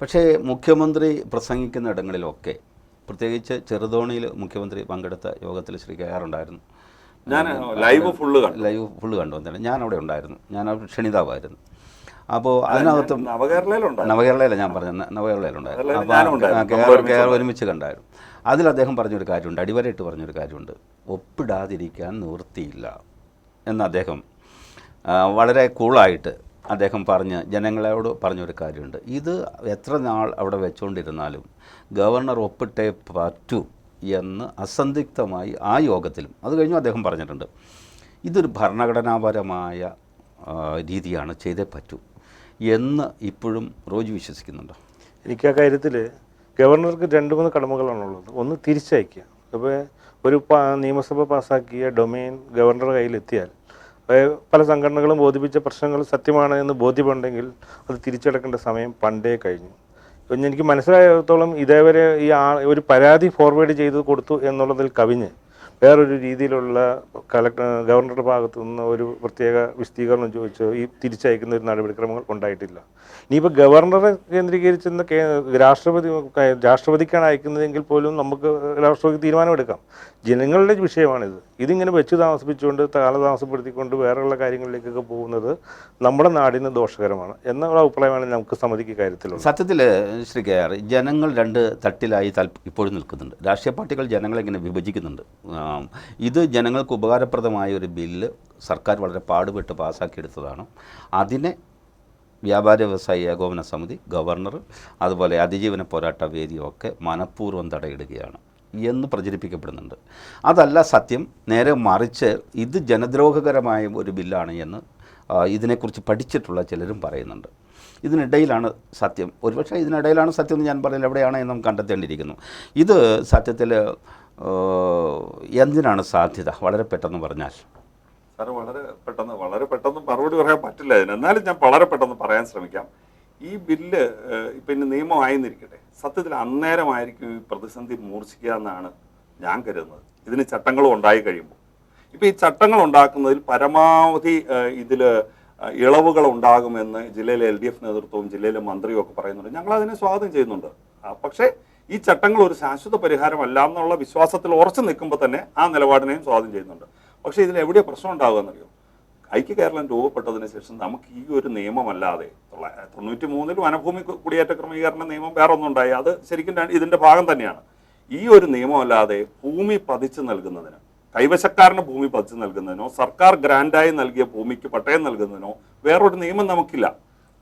പക്ഷേ മുഖ്യമന്ത്രി പ്രസംഗിക്കുന്ന ഇടങ്ങളിലൊക്കെ, പ്രത്യേകിച്ച് ചെറുതോണിയിൽ മുഖ്യമന്ത്രി പങ്കെടുത്ത യോഗത്തിൽ ശ്രീ KR ഉണ്ടായിരുന്നു. ഞാൻ ലൈവ് ഫുള്ള് കണ്ടു വന്നില്ല. ഞാൻ അവിടെ ഉണ്ടായിരുന്നു, ഞാൻ ക്ഷണിതാവായിരുന്നു. അപ്പോൾ അതിനകത്തും നവകേരളയിലാണ് ഞാൻ പറഞ്ഞത്, നവകേരളയിലുണ്ടായിരുന്നു. അപ്പോൾ KR ഒരുമിച്ച് കണ്ടായിരുന്നു. അതിൽ അദ്ദേഹം പറഞ്ഞൊരു കാര്യമുണ്ട്, അടിവരയിട്ട് പറഞ്ഞൊരു കാര്യമുണ്ട്, ഒപ്പിടാതിരിക്കാൻ നിവൃത്തിയില്ല എന്ന് അദ്ദേഹം വളരെ കൂളായിട്ട് അദ്ദേഹം ജനങ്ങളോട് പറഞ്ഞൊരു കാര്യമുണ്ട്. ഇത് എത്ര നാൾ അവിടെ വെച്ചുകൊണ്ടിരുന്നാലും ഗവർണർ ഒപ്പിട്ടേ പറ്റൂ എന്ന് അസന്ദിഗ്ധമായി ആ യോഗത്തിലും അത് കഴിഞ്ഞു അദ്ദേഹം പറഞ്ഞിട്ടുണ്ട്. ഇതൊരു ഭരണഘടനാപരമായ രീതിയാണ്, ചെയ്തേ പറ്റൂ എന്ന് ഇപ്പോഴും റോജി വിശ്വസിക്കുന്നുണ്ടോ? എനിക്ക് ആ കാര്യത്തിൽ ഗവർണർക്ക് 2-3 കടമകളാണുള്ളത്. ഒന്ന്, തിരിച്ചയക്കുക. അപ്പോൾ ഒരു നിയമസഭ പാസ്സാക്കിയ ഡൊമെയിൻ ഗവർണറുടെ കയ്യിലെത്തിയാൽ പല സംഘടനകളും ബോധിപ്പിച്ച പ്രശ്നങ്ങൾ സത്യമാണ് എന്ന് ബോധ്യമുണ്ടെങ്കിൽ അത് തിരിച്ചടക്കേണ്ട സമയം പണ്ടേ കഴിഞ്ഞു. എനിക്ക് മനസ്സിലായത്തോളം ഇതേവരെ ഒരു പരാതി ഫോർവേഡ് ചെയ്ത് കൊടുത്തു എന്നുള്ളതിൽ കവിഞ്ഞ് വേറൊരു രീതിയിലുള്ള ഗവർണറുടെ ഭാഗത്തു നിന്ന് ഒരു പ്രത്യേക വിശദീകരണം ചോദിച്ചോ ഈ തിരിച്ചയക്കുന്ന ഒരു നടപടിക്രമങ്ങൾ ഉണ്ടായിട്ടില്ല. ഇനിയിപ്പോൾ ഗവർണറെ കേന്ദ്രീകരിച്ചെന്ന് രാഷ്ട്രപതിക്കാണ് അയക്കുന്നതെങ്കിൽ പോലും നമുക്ക് രാഷ്ട്രപതി തീരുമാനമെടുക്കാം. ജനങ്ങളുടെ വിഷയമാണിത്. ഇതിങ്ങനെ വെച്ച് താമസിപ്പിച്ചുകൊണ്ട് കാലതാമസപ്പെടുത്തിക്കൊണ്ട് വേറെയുള്ള കാര്യങ്ങളിലേക്കൊക്കെ പോകുന്നത് നമ്മുടെ നാടിന് ദോഷകരമാണ് എന്നുള്ള അഭിപ്രായമാണ് നമുക്ക് സമിതിക്ക് കാര്യത്തിലുള്ളത്. സത്യത്തിൽ ശ്രീ KR, ജനങ്ങൾ 2 തട്ടിലായി ഇപ്പോഴും നിൽക്കുന്നുണ്ട്. രാഷ്ട്രീയ പാർട്ടികൾ ജനങ്ങളെ ഇങ്ങനെ വിഭജിക്കുന്നുണ്ട്. ഇത് ജനങ്ങൾക്ക് ഉപകാരപ്രദമായ ഒരു ബില്ല് സർക്കാർ വളരെ പാടുപെട്ട് പാസ്സാക്കിയെടുത്തതാണ്. അതിനെ വ്യാപാര വ്യവസായി ഏകോപന സമിതി, ഗവർണർ, അതുപോലെ അതിജീവന പോരാട്ട വേദിയൊക്കെ മനഃപൂർവ്വം തടയിടുകയാണ് എന്ന് പ്രചരിപ്പിക്കപ്പെടുന്നുണ്ട്. അതല്ല സത്യം. നേരെ മറിച്ച് ഇത് ജനദ്രോഹകരമായ ഒരു ബില്ലാണ് എന്ന് ഇതിനെക്കുറിച്ച് പഠിച്ചിട്ടുള്ള ചിലരും പറയുന്നുണ്ട്. ഇതിനിടയിലാണ് സത്യം. ഒരുപക്ഷെ ഇതിനിടയിലാണ് സത്യം എന്ന് ഞാൻ പറഞ്ഞില്ല, എവിടെയാണ് എന്ന് നമുക്ക് കണ്ടെത്തേണ്ടിയിരിക്കുന്നു. ഇത് സത്യത്തിൽ എന്തിനാണ് സാധ്യത? വളരെ പെട്ടെന്ന് പറഞ്ഞാൽ. സാർ വളരെ പെട്ടെന്ന് മറുപടി പറയാൻ പറ്റില്ല ഇതിന്. എന്നാലും ഞാൻ വളരെ പെട്ടെന്ന് പറയാൻ ശ്രമിക്കാം. ഈ ബില്ല് പിന്നെ നിയമമായിരുന്നിരിക്കട്ടെ, സത്യത്തിൽ അന്നേരമായിരിക്കും ഈ പ്രതിസന്ധി മൂർച്ഛിക്കുക എന്നാണ് ഞാൻ കരുതുന്നത്. ഇതിന് ചട്ടങ്ങളും ഉണ്ടായി കഴിയുമ്പോൾ. ഇപ്പം ഈ ചട്ടങ്ങൾ ഉണ്ടാക്കുന്നതിൽ പരമാവധി ഇതിൽ ഇളവുകൾ ഉണ്ടാകുമെന്ന് ജില്ലയിലെ LDF നേതൃത്വവും ജില്ലയിലെ മന്ത്രിയും ഒക്കെ പറയുന്നുണ്ട്. ഞങ്ങളതിനെ സ്വാഗതം ചെയ്യുന്നുണ്ട്. പക്ഷേ ഈ ചട്ടങ്ങൾ ഒരു ശാശ്വത പരിഹാരമല്ല എന്നുള്ള വിശ്വാസത്തിൽ ഉറച്ചു നിൽക്കുമ്പോൾ തന്നെ ആ നിലപാടിനെയും സ്വാഗതം ചെയ്യുന്നുണ്ട്. പക്ഷേ ഇതിൽ എവിടെ പ്രശ്നം ഉണ്ടാകുമെന്നറിയോ? ഐക്യ കേരളം രൂപപ്പെട്ടതിന് ശേഷം നമുക്ക് ഈ ഒരു നിയമമല്ലാതെ 93 വനഭൂമി കുടിയേറ്റ ക്രമീകരണ നിയമം വേറെ ഒന്നുണ്ടായി, അത് ശരിക്കും ഇതിൻ്റെ ഭാഗം തന്നെയാണ്. ഈ ഒരു നിയമമല്ലാതെ ഭൂമി പതിച്ചു നൽകുന്നതിന്, കൈവശക്കാരന് ഭൂമി പതിച്ചു നൽകുന്നതിനോ സർക്കാർ ഗ്രാൻഡായി നൽകിയ ഭൂമിക്ക് പട്ടയം നൽകുന്നതിനോ വേറൊരു നിയമം നമുക്കില്ല.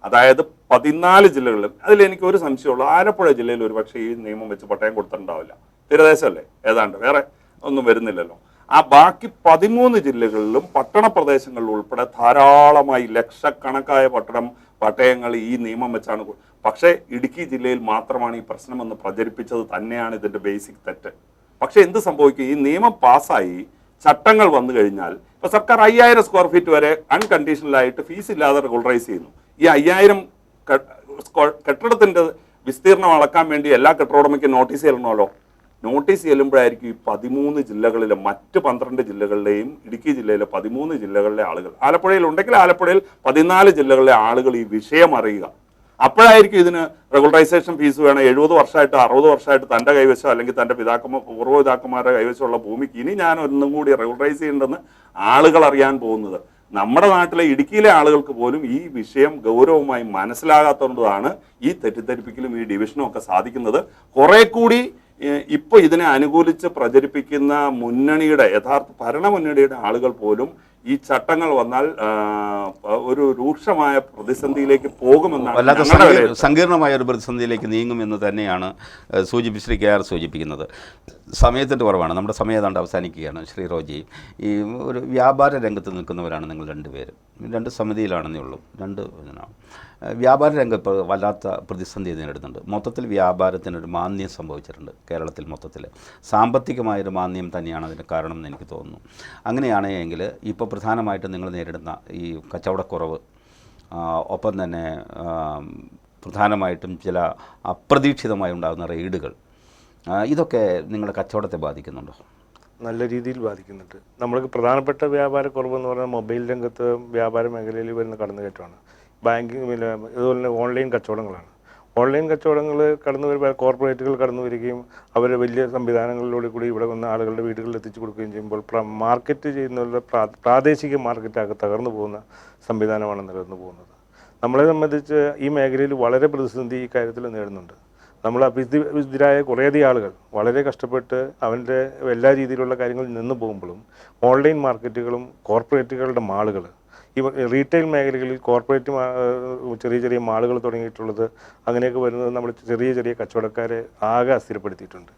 അതായത് 14 ജില്ലകളിലും. അതിലെനിക്ക് ഒരു സംശയമുള്ളൂ, ആലപ്പുഴ ജില്ലയിൽ ഒരു പക്ഷേ ഈ നിയമം വെച്ച് പട്ടയം കൊടുത്തിട്ടുണ്ടാവില്ല. തീരദേശമല്ലേ, ഏതാണ്ട് വേറെ ഒന്നും വരുന്നില്ലല്ലോ. ആ ബാക്കി 13 ജില്ലകളിലും പട്ടണ പ്രദേശങ്ങളിൽ ഉൾപ്പെടെ ധാരാളമായി ലക്ഷക്കണക്കായ പട്ടയങ്ങൾ ഈ നിയമം വെച്ചാണ്. പക്ഷേ ഇടുക്കി ജില്ലയിൽ മാത്രമാണ് ഈ പ്രശ്നമെന്ന് പ്രചരിപ്പിച്ചത് തന്നെയാണ് ഇതിൻ്റെ ബേസിക് തെറ്റ്. പക്ഷെ എന്ത് സംഭവിക്കും? ഈ നിയമം പാസ്സായി ചട്ടങ്ങൾ വന്നു കഴിഞ്ഞാൽ ഇപ്പൊ സർക്കാർ 5000 സ്ക്വയർ ഫീറ്റ് വരെ അൺകണ്ടീഷണലായിട്ട് ഫീസ് ഇല്ലാതെ റെഗുലറൈസ് ചെയ്യുന്നു. ഈ 5000 കെട്ടിടത്തിന്റെ വിസ്തീർണം അളക്കാൻ വേണ്ടി എല്ലാ കെട്ടിടോടമയ്ക്കും നോട്ടീസ് ചെല്ലണമല്ലോ. നോട്ടീസ് ചെല്ലുമ്പോഴായിരിക്കും ഈ 13 ജില്ലകളിലെ മറ്റ് 12 ജില്ലകളിലെയും ഇടുക്കി ജില്ലയിലെ 13 ജില്ലകളിലെ ആളുകൾ, ആലപ്പുഴയിൽ ഉണ്ടെങ്കിൽ ആലപ്പുഴയിൽ 14 ജില്ലകളിലെ ആളുകൾ ഈ വിഷയം അറിയുക. അപ്പോഴായിരിക്കും ഇതിന് റെഗുലറൈസേഷൻ ഫീസ് വേണം. 70 വർഷമായിട്ട് 60 വർഷമായിട്ട് തൻ്റെ കൈവശം അല്ലെങ്കിൽ തൻ്റെ പൂർവ്വപിതാക്കന്മാരുടെ കൈവശമുള്ള ഭൂമിക്ക് ഇനി ഞാൻ ഒന്നും കൂടി റെഗുലറൈസ് ചെയ്യേണ്ടെന്ന് ആളുകൾ അറിയാൻ പോകുന്നത്. നമ്മുടെ നാട്ടിലെ ഇടുക്കിയിലെ ആളുകൾക്ക് പോലും ഈ വിഷയം ഗൗരവമായി മനസ്സിലാകാത്തതുകൊണ്ടാണ് ഈ തെറ്റിദ്ധരിപ്പിക്കലും ഈ ഡിവിഷനും ഒക്കെ സാധിക്കുന്നത്. കുറെ കൂടി ഇപ്പോൾ ഇതിനെ അനുകൂലിച്ച് പ്രചരിപ്പിക്കുന്ന യഥാർത്ഥ ഭരണമുന്നണിയുടെ ആളുകൾ പോലും ഈ ചട്ടങ്ങൾ വന്നാൽ ഒരു രൂക്ഷമായ പ്രതിസന്ധിയിലേക്ക് പോകുമെന്നാണ്, സങ്കീർണമായ ഒരു പ്രതിസന്ധിയിലേക്ക് നീങ്ങുമെന്ന് തന്നെയാണ് ശ്രീ KR സൂചിപ്പിക്കുന്നത്. സമയത്തിൻ്റെ കുറവാണ്, നമ്മുടെ സമയം ഏതാണ്ട് അവസാനിക്കുകയാണ്. ശ്രീ റോജി, ഈ ഒരു വ്യാപാര രംഗത്ത് നിൽക്കുന്നവരാണ് നിങ്ങൾ രണ്ടുപേരും. 2 സമിതിയിലാണെന്നേ ഉള്ളൂ. വ്യാപാര രംഗം ഇപ്പോൾ വല്ലാത്ത പ്രതിസന്ധി നേരിടുന്നുണ്ട്. മൊത്തത്തിൽ വ്യാപാരത്തിനൊരു മാന്ദ്യം സംഭവിച്ചിട്ടുണ്ട് കേരളത്തിൽ. മൊത്തത്തിൽ സാമ്പത്തികമായൊരു മാന്ദ്യം തന്നെയാണ് അതിന് കാരണം എന്ന് എനിക്ക് തോന്നുന്നു. അങ്ങനെയാണെങ്കിൽ ഇപ്പോൾ പ്രധാനമായിട്ടും നിങ്ങൾ നേരിടുന്ന ഈ കച്ചവടക്കുറവ്, ഒപ്പം തന്നെ പ്രധാനമായിട്ടും ചില അപ്രതീക്ഷിതമായി ഉണ്ടാകുന്ന റെയ്ഡുകൾ, ഇതൊക്കെ നിങ്ങളുടെ കച്ചവടത്തെ ബാധിക്കുന്നുണ്ടോ? നല്ല രീതിയിൽ ബാധിക്കുന്നുണ്ട്. നമ്മൾക്ക് പ്രധാനപ്പെട്ട വ്യാപാരക്കുറവെന്ന് പറഞ്ഞാൽ മൊബൈൽ രംഗത്ത് വ്യാപാര മേഖലയിൽ വരുന്ന കടന്നുകയറ്റമാണ്. ബാങ്കിങ്, ഇതുപോലെ തന്നെ ഓൺലൈൻ കച്ചവടങ്ങളാണ്. ഓൺലൈൻ കച്ചവടങ്ങൾ കടന്നു വരുമ്പോൾ കോർപ്പറേറ്റുകൾ കടന്നു വരികയും അവർ വലിയ സംവിധാനങ്ങളിലൂടെ കൂടി ഇവിടെ വന്ന ആളുകളുടെ വീടുകളിൽ എത്തിച്ചു കൊടുക്കുകയും ചെയ്യുമ്പോൾ മാർക്കറ്റ് ചെയ്യുന്നവരുടെ പ്രാദേശിക മാർക്കറ്റാകെ തകർന്നു പോകുന്ന സംവിധാനമാണ് നിലനിന്ന് പോകുന്നത്. നമ്മളെ സംബന്ധിച്ച് ഈ മേഖലയിൽ വളരെ പ്രതിസന്ധി ഈ കാര്യത്തിൽ നേടുന്നുണ്ട്. നമ്മൾ അഭിവൃദ്ധിരായ കുറേയധികം ആളുകൾ വളരെ കഷ്ടപ്പെട്ട് അവൻ്റെ എല്ലാ രീതിയിലുള്ള കാര്യങ്ങളിൽ നിന്ന് പോകുമ്പോഴും ഓൺലൈൻ മാർക്കറ്റുകളും കോർപ്പറേറ്റുകളുടെ മാളുകൾ, ഈ റീറ്റെയിൽ മേഖലകളിൽ കോർപ്പറേറ്റ് ചെറിയ മാളുകൾ തുടങ്ങിയിട്ടുള്ളത്, അങ്ങനെയൊക്കെ വരുന്നത് നമ്മൾ ചെറിയ കച്ചവടക്കാരെ ആകെ അസ്ഥിരപ്പെടുത്തിയിട്ടുണ്ട്.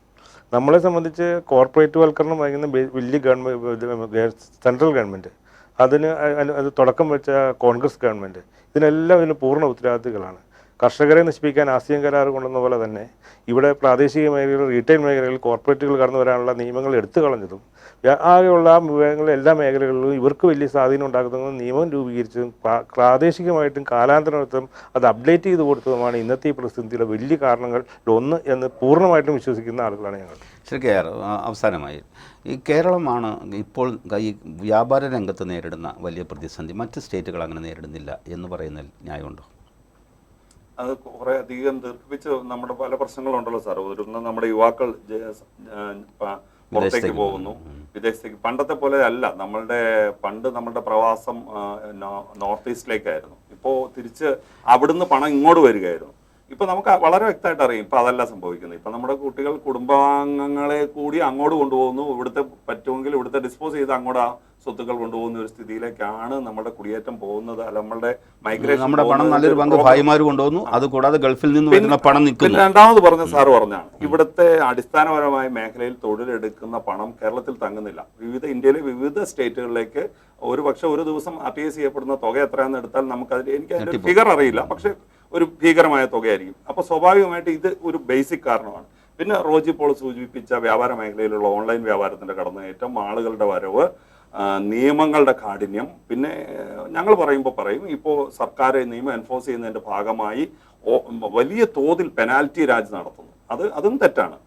നമ്മളെ സംബന്ധിച്ച് കോർപ്പറേറ്റ് വൽക്കരണം വഹിക്കുന്ന വലിയ സെൻട്രൽ ഗവൺമെൻറ്, അത് തുടക്കം വെച്ച കോൺഗ്രസ് ഗവൺമെൻറ്, ഇതിനെല്ലാം പൂർണ്ണ ഉത്തരവാദിത്തങ്ങളാണ്. കർഷകരെ നശിപ്പിക്കാൻ ആസിയൻ കരാർ കൊണ്ടുവന്ന പോലെ തന്നെ ഇവിടെ പ്രാദേശിക മേഖലകളിൽ, റീറ്റെയിൽ മേഖലകളിൽ കോർപ്പറേറ്റുകൾ കടന്നു വരാനുള്ള നിയമങ്ങൾ എടുത്തു കളഞ്ഞതും ആകെയുള്ള ആ വിഭാഗങ്ങളിലെ എല്ലാ മേഖലകളിലും ഇവർക്ക് വലിയ സ്വാധീനം ഉണ്ടാക്കുന്നതും നിയമം രൂപീകരിച്ചതും പ്രാദേശികമായിട്ടും കാലാന്തരത്തും അത് അപ്ഡേറ്റ് ചെയ്ത് കൊടുത്തതുമാണ് ഇന്നത്തെ ഈ പ്രതിസന്ധിയുടെ വലിയ കാരണങ്ങൾ ഒന്ന് എന്ന് പൂർണ്ണമായിട്ടും വിശ്വസിക്കുന്ന ആളുകളാണ് ഞങ്ങൾ. ശ്രീ KR, അവസാനമായി ഈ കേരളമാണ് ഇപ്പോൾ ഈ വ്യാപാര രംഗത്ത് നേരിടുന്ന വലിയ പ്രതിസന്ധി. മറ്റ് സ്റ്റേറ്റുകൾ അങ്ങനെ നേരിടുന്നില്ല എന്ന് പറയുന്നതിൽ ന്യായമുണ്ടോ? അത് കുറേ അധികം ദീർഘിപ്പിച്ച് നമ്മുടെ പല പ്രശ്നങ്ങളുണ്ടല്ലോ സാർ. നമ്മുടെ യുവാക്കൾ പുറത്തേക്ക് പോകുന്നു, വിദേശത്തേക്ക്. പണ്ടത്തെ പോലെ അല്ല. നമ്മളുടെ പ്രവാസം നോർത്ത് ഈസ്റ്റിലേക്കായിരുന്നു. ഇപ്പോൾ തിരിച്ച് അവിടുന്ന് പണം ഇങ്ങോട്ട് വരികയായിരുന്നു. ഇപ്പൊ നമുക്ക് വളരെ വ്യക്തമായിട്ട് അറിയാം ഇപ്പൊ അതല്ല സംഭവിക്കുന്നത്. ഇപ്പൊ നമ്മുടെ കുട്ടികൾ കുടുംബാംഗങ്ങളെ കൂടി അങ്ങോട്ട് കൊണ്ടുപോകുന്നു, ഇവിടുത്തെ പറ്റുമെങ്കിൽ ഇവിടുത്തെ ഡിസ്പോസ് ചെയ്ത് അങ്ങോട്ട് ആ സ്വത്തുക്കൾ കൊണ്ടുപോകുന്ന ഒരു സ്ഥിതിയിലേക്കാണ് നമ്മുടെ കുടിയേറ്റം പോകുന്നത്. അല്ല നമ്മുടെ മൈഗ്രേഷൻ, നമ്മുടെ പണം നല്ലൊരു പങ്ക് ഭായിമാർ കൊണ്ടുപോകുന്നു, അത് കൂടാതെ ഗൾഫിൽ നിന്ന് വരുന്ന പണം നിൽക്കുന്നു. രണ്ടാമത് പറഞ്ഞ സാറ് പറഞ്ഞാണ്, ഇവിടുത്തെ അടിസ്ഥാനപരമായ മേഖലയിൽ തൊഴിലെടുക്കുന്ന പണം കേരളത്തിൽ തങ്ങുന്നില്ല. ഇന്ത്യയിലെ വിവിധ സ്റ്റേറ്റുകളിലേക്ക് ഒരു ദിവസം RTIS ചെയ്യപ്പെടുന്ന തുക എത്രയാണെന്ന് എടുത്താൽ എനിക്ക് അതിന്റെ ഫിഗർ അറിയില്ല, പക്ഷെ ഒരു ഭീകരമായ തുകയായിരിക്കും. അപ്പോൾ സ്വാഭാവികമായിട്ട് ഇത് ഒരു ബേസിക് കാരണമാണ്. പിന്നെ റോജി പോൾ സൂചിപ്പിച്ച വ്യാപാര മേഖലയിലുള്ള ഓൺലൈൻ വ്യാപാരത്തിന്റെ കടന്നുകയറ്റം, ആളുകളുടെ വരവ്, നിയമങ്ങളുടെ കാഠിന്യം. പിന്നെ ഞങ്ങൾ പറയും ഇപ്പോൾ സർക്കാർ നിയമം എൻഫോഴ്സ് ചെയ്യുന്നതിന്റെ ഭാഗമായി വലിയ തോതിൽ പെനാൽറ്റി രാജ് നടത്തുന്നു. അതും തെറ്റാണ്.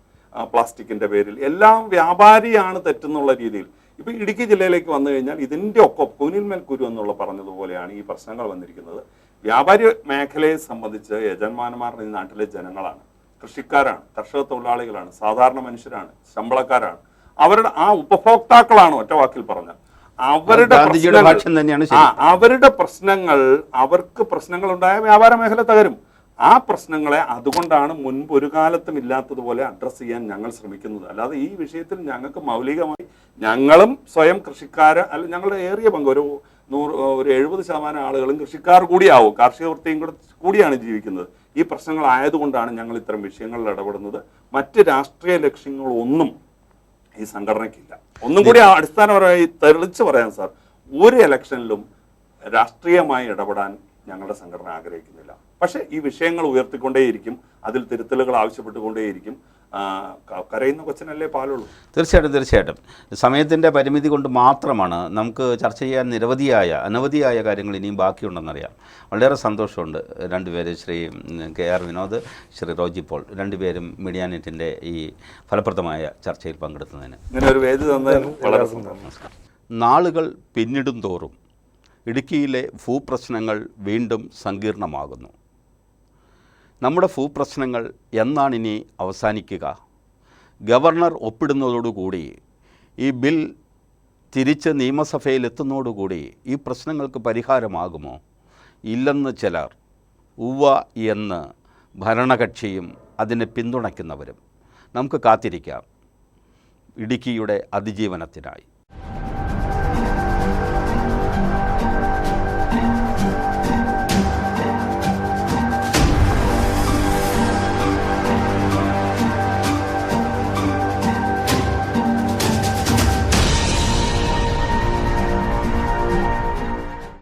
പ്ലാസ്റ്റിക്കിന്റെ പേരിൽ എല്ലാം വ്യാപാരിയാണ് തെറ്റെന്നുള്ള രീതിയിൽ ഇപ്പൊ ഇടുക്കി ജില്ലയിലേക്ക് വന്നു കഴിഞ്ഞാൽ ഇതിന്റെ ഒക്കെ കുനിൽമേൽ കുരു എന്നുള്ള പറഞ്ഞതുപോലെയാണ് ഈ പ്രശ്നങ്ങൾ വന്നിരിക്കുന്നത്. വ്യാപാരി മേഖലയെ സംബന്ധിച്ച് യജമാനന്മാർ ഈ നാട്ടിലെ ജനങ്ങളാണ്, കൃഷിക്കാരാണ്, കർഷക തൊഴിലാളികളാണ്, സാധാരണ മനുഷ്യരാണ്, ശമ്പളക്കാരാണ്. അവരുടെ ആ ഉപഭോക്താക്കളാണ് ഒറ്റ വാക്കിൽ പറഞ്ഞാൽ അവരുടെ പ്രശ്നങ്ങൾ, അവർക്ക് പ്രശ്നങ്ങൾ ഉണ്ടായ വ്യാപാര മേഖല തകരും. ആ പ്രശ്നങ്ങളെ അതുകൊണ്ടാണ് മുൻപ് ഒരു കാലത്തും ഇല്ലാത്തതുപോലെ അഡ്രസ്സ് ചെയ്യാൻ ഞങ്ങൾ ശ്രമിക്കുന്നത്. അല്ലാതെ ഈ വിഷയത്തിൽ ഞങ്ങൾക്ക് മൗലികമായി ഞങ്ങളും സ്വയം കൃഷിക്കാര് അല്ല, ഞങ്ങളുടെ ഏറിയ പങ്ക് ഒരു 70% ആളുകളും കൃഷിക്കാർ കൂടിയാവും, കാർഷിക വൃത്തിയും കൂടിയാണ് ജീവിക്കുന്നത്. ഈ പ്രശ്നങ്ങൾ ആയതുകൊണ്ടാണ് ഞങ്ങൾ ഇത്തരം വിഷയങ്ങളിൽ ഇടപെടുന്നത്. മറ്റ് രാഷ്ട്രീയ ലക്ഷ്യങ്ങളൊന്നും ഈ സംഘടനയ്ക്കില്ല. ഒന്നും കൂടി അടിസ്ഥാനപരമായി തെളിച്ച് പറയാൻ സാർ, ഒരു ഇലക്ഷനിലും രാഷ്ട്രീയമായി ഇടപെടാൻ ഞങ്ങളുടെ സംഘടന ആഗ്രഹിക്കുന്നില്ല. പക്ഷെ ഈ വിഷയങ്ങൾ ഉയർത്തിക്കൊണ്ടേയിരിക്കും, അതിൽ തിരുത്തലുകൾ ആവശ്യപ്പെട്ടുകൊണ്ടേയിരിക്കും. കരയുന്ന കൊച്ചനല്ലേ പാലുള്ളൂ. തീർച്ചയായിട്ടും സമയത്തിൻ്റെ പരിമിതി കൊണ്ട് മാത്രമാണ് നമുക്ക് ചർച്ച ചെയ്യാൻ അനവധിയായ കാര്യങ്ങൾ ഇനിയും ബാക്കിയുണ്ടെന്നറിയാം. വളരെ സന്തോഷമുണ്ട് രണ്ടുപേരും, ശ്രീ KR വിനോദ്, ശ്രീ റോജി പോൾ, രണ്ടുപേരും മീഡിയ നെറ്റിൻ്റെ ഈ ഫലപ്രദമായ ചർച്ചയിൽ പങ്കെടുത്തതിന്. ഇങ്ങനെ ഒരു വേദി തന്നതിന് വളരെ സന്തോഷം. നാളുകൾ പിന്നിടും തോറും ഇടുക്കിയിലെ ഭൂപ്രശ്നങ്ങൾ വീണ്ടും സങ്കീർണമാകുന്നു. നമ്മുടെ ഭൂപ്രശ്നങ്ങൾ എന്നാണ് ഇനി അവസാനിക്കുക? ഗവർണർ ഒപ്പിടുന്നതോടുകൂടി, ഈ ബിൽ തിരിച്ച് നിയമസഭയിലെത്തുന്നതോടുകൂടി ഈ പ്രശ്നങ്ങൾക്ക് പരിഹാരമാകുമോ? ഇല്ലെന്ന് ചിലർ, ഉവ്വ എന്ന് ഭരണകക്ഷിയും അതിനെ പിന്തുണയ്ക്കുന്നവരും. നമുക്ക് കാത്തിരിക്കാം ഇടുക്കിയുടെ അതിജീവനത്തിനായി.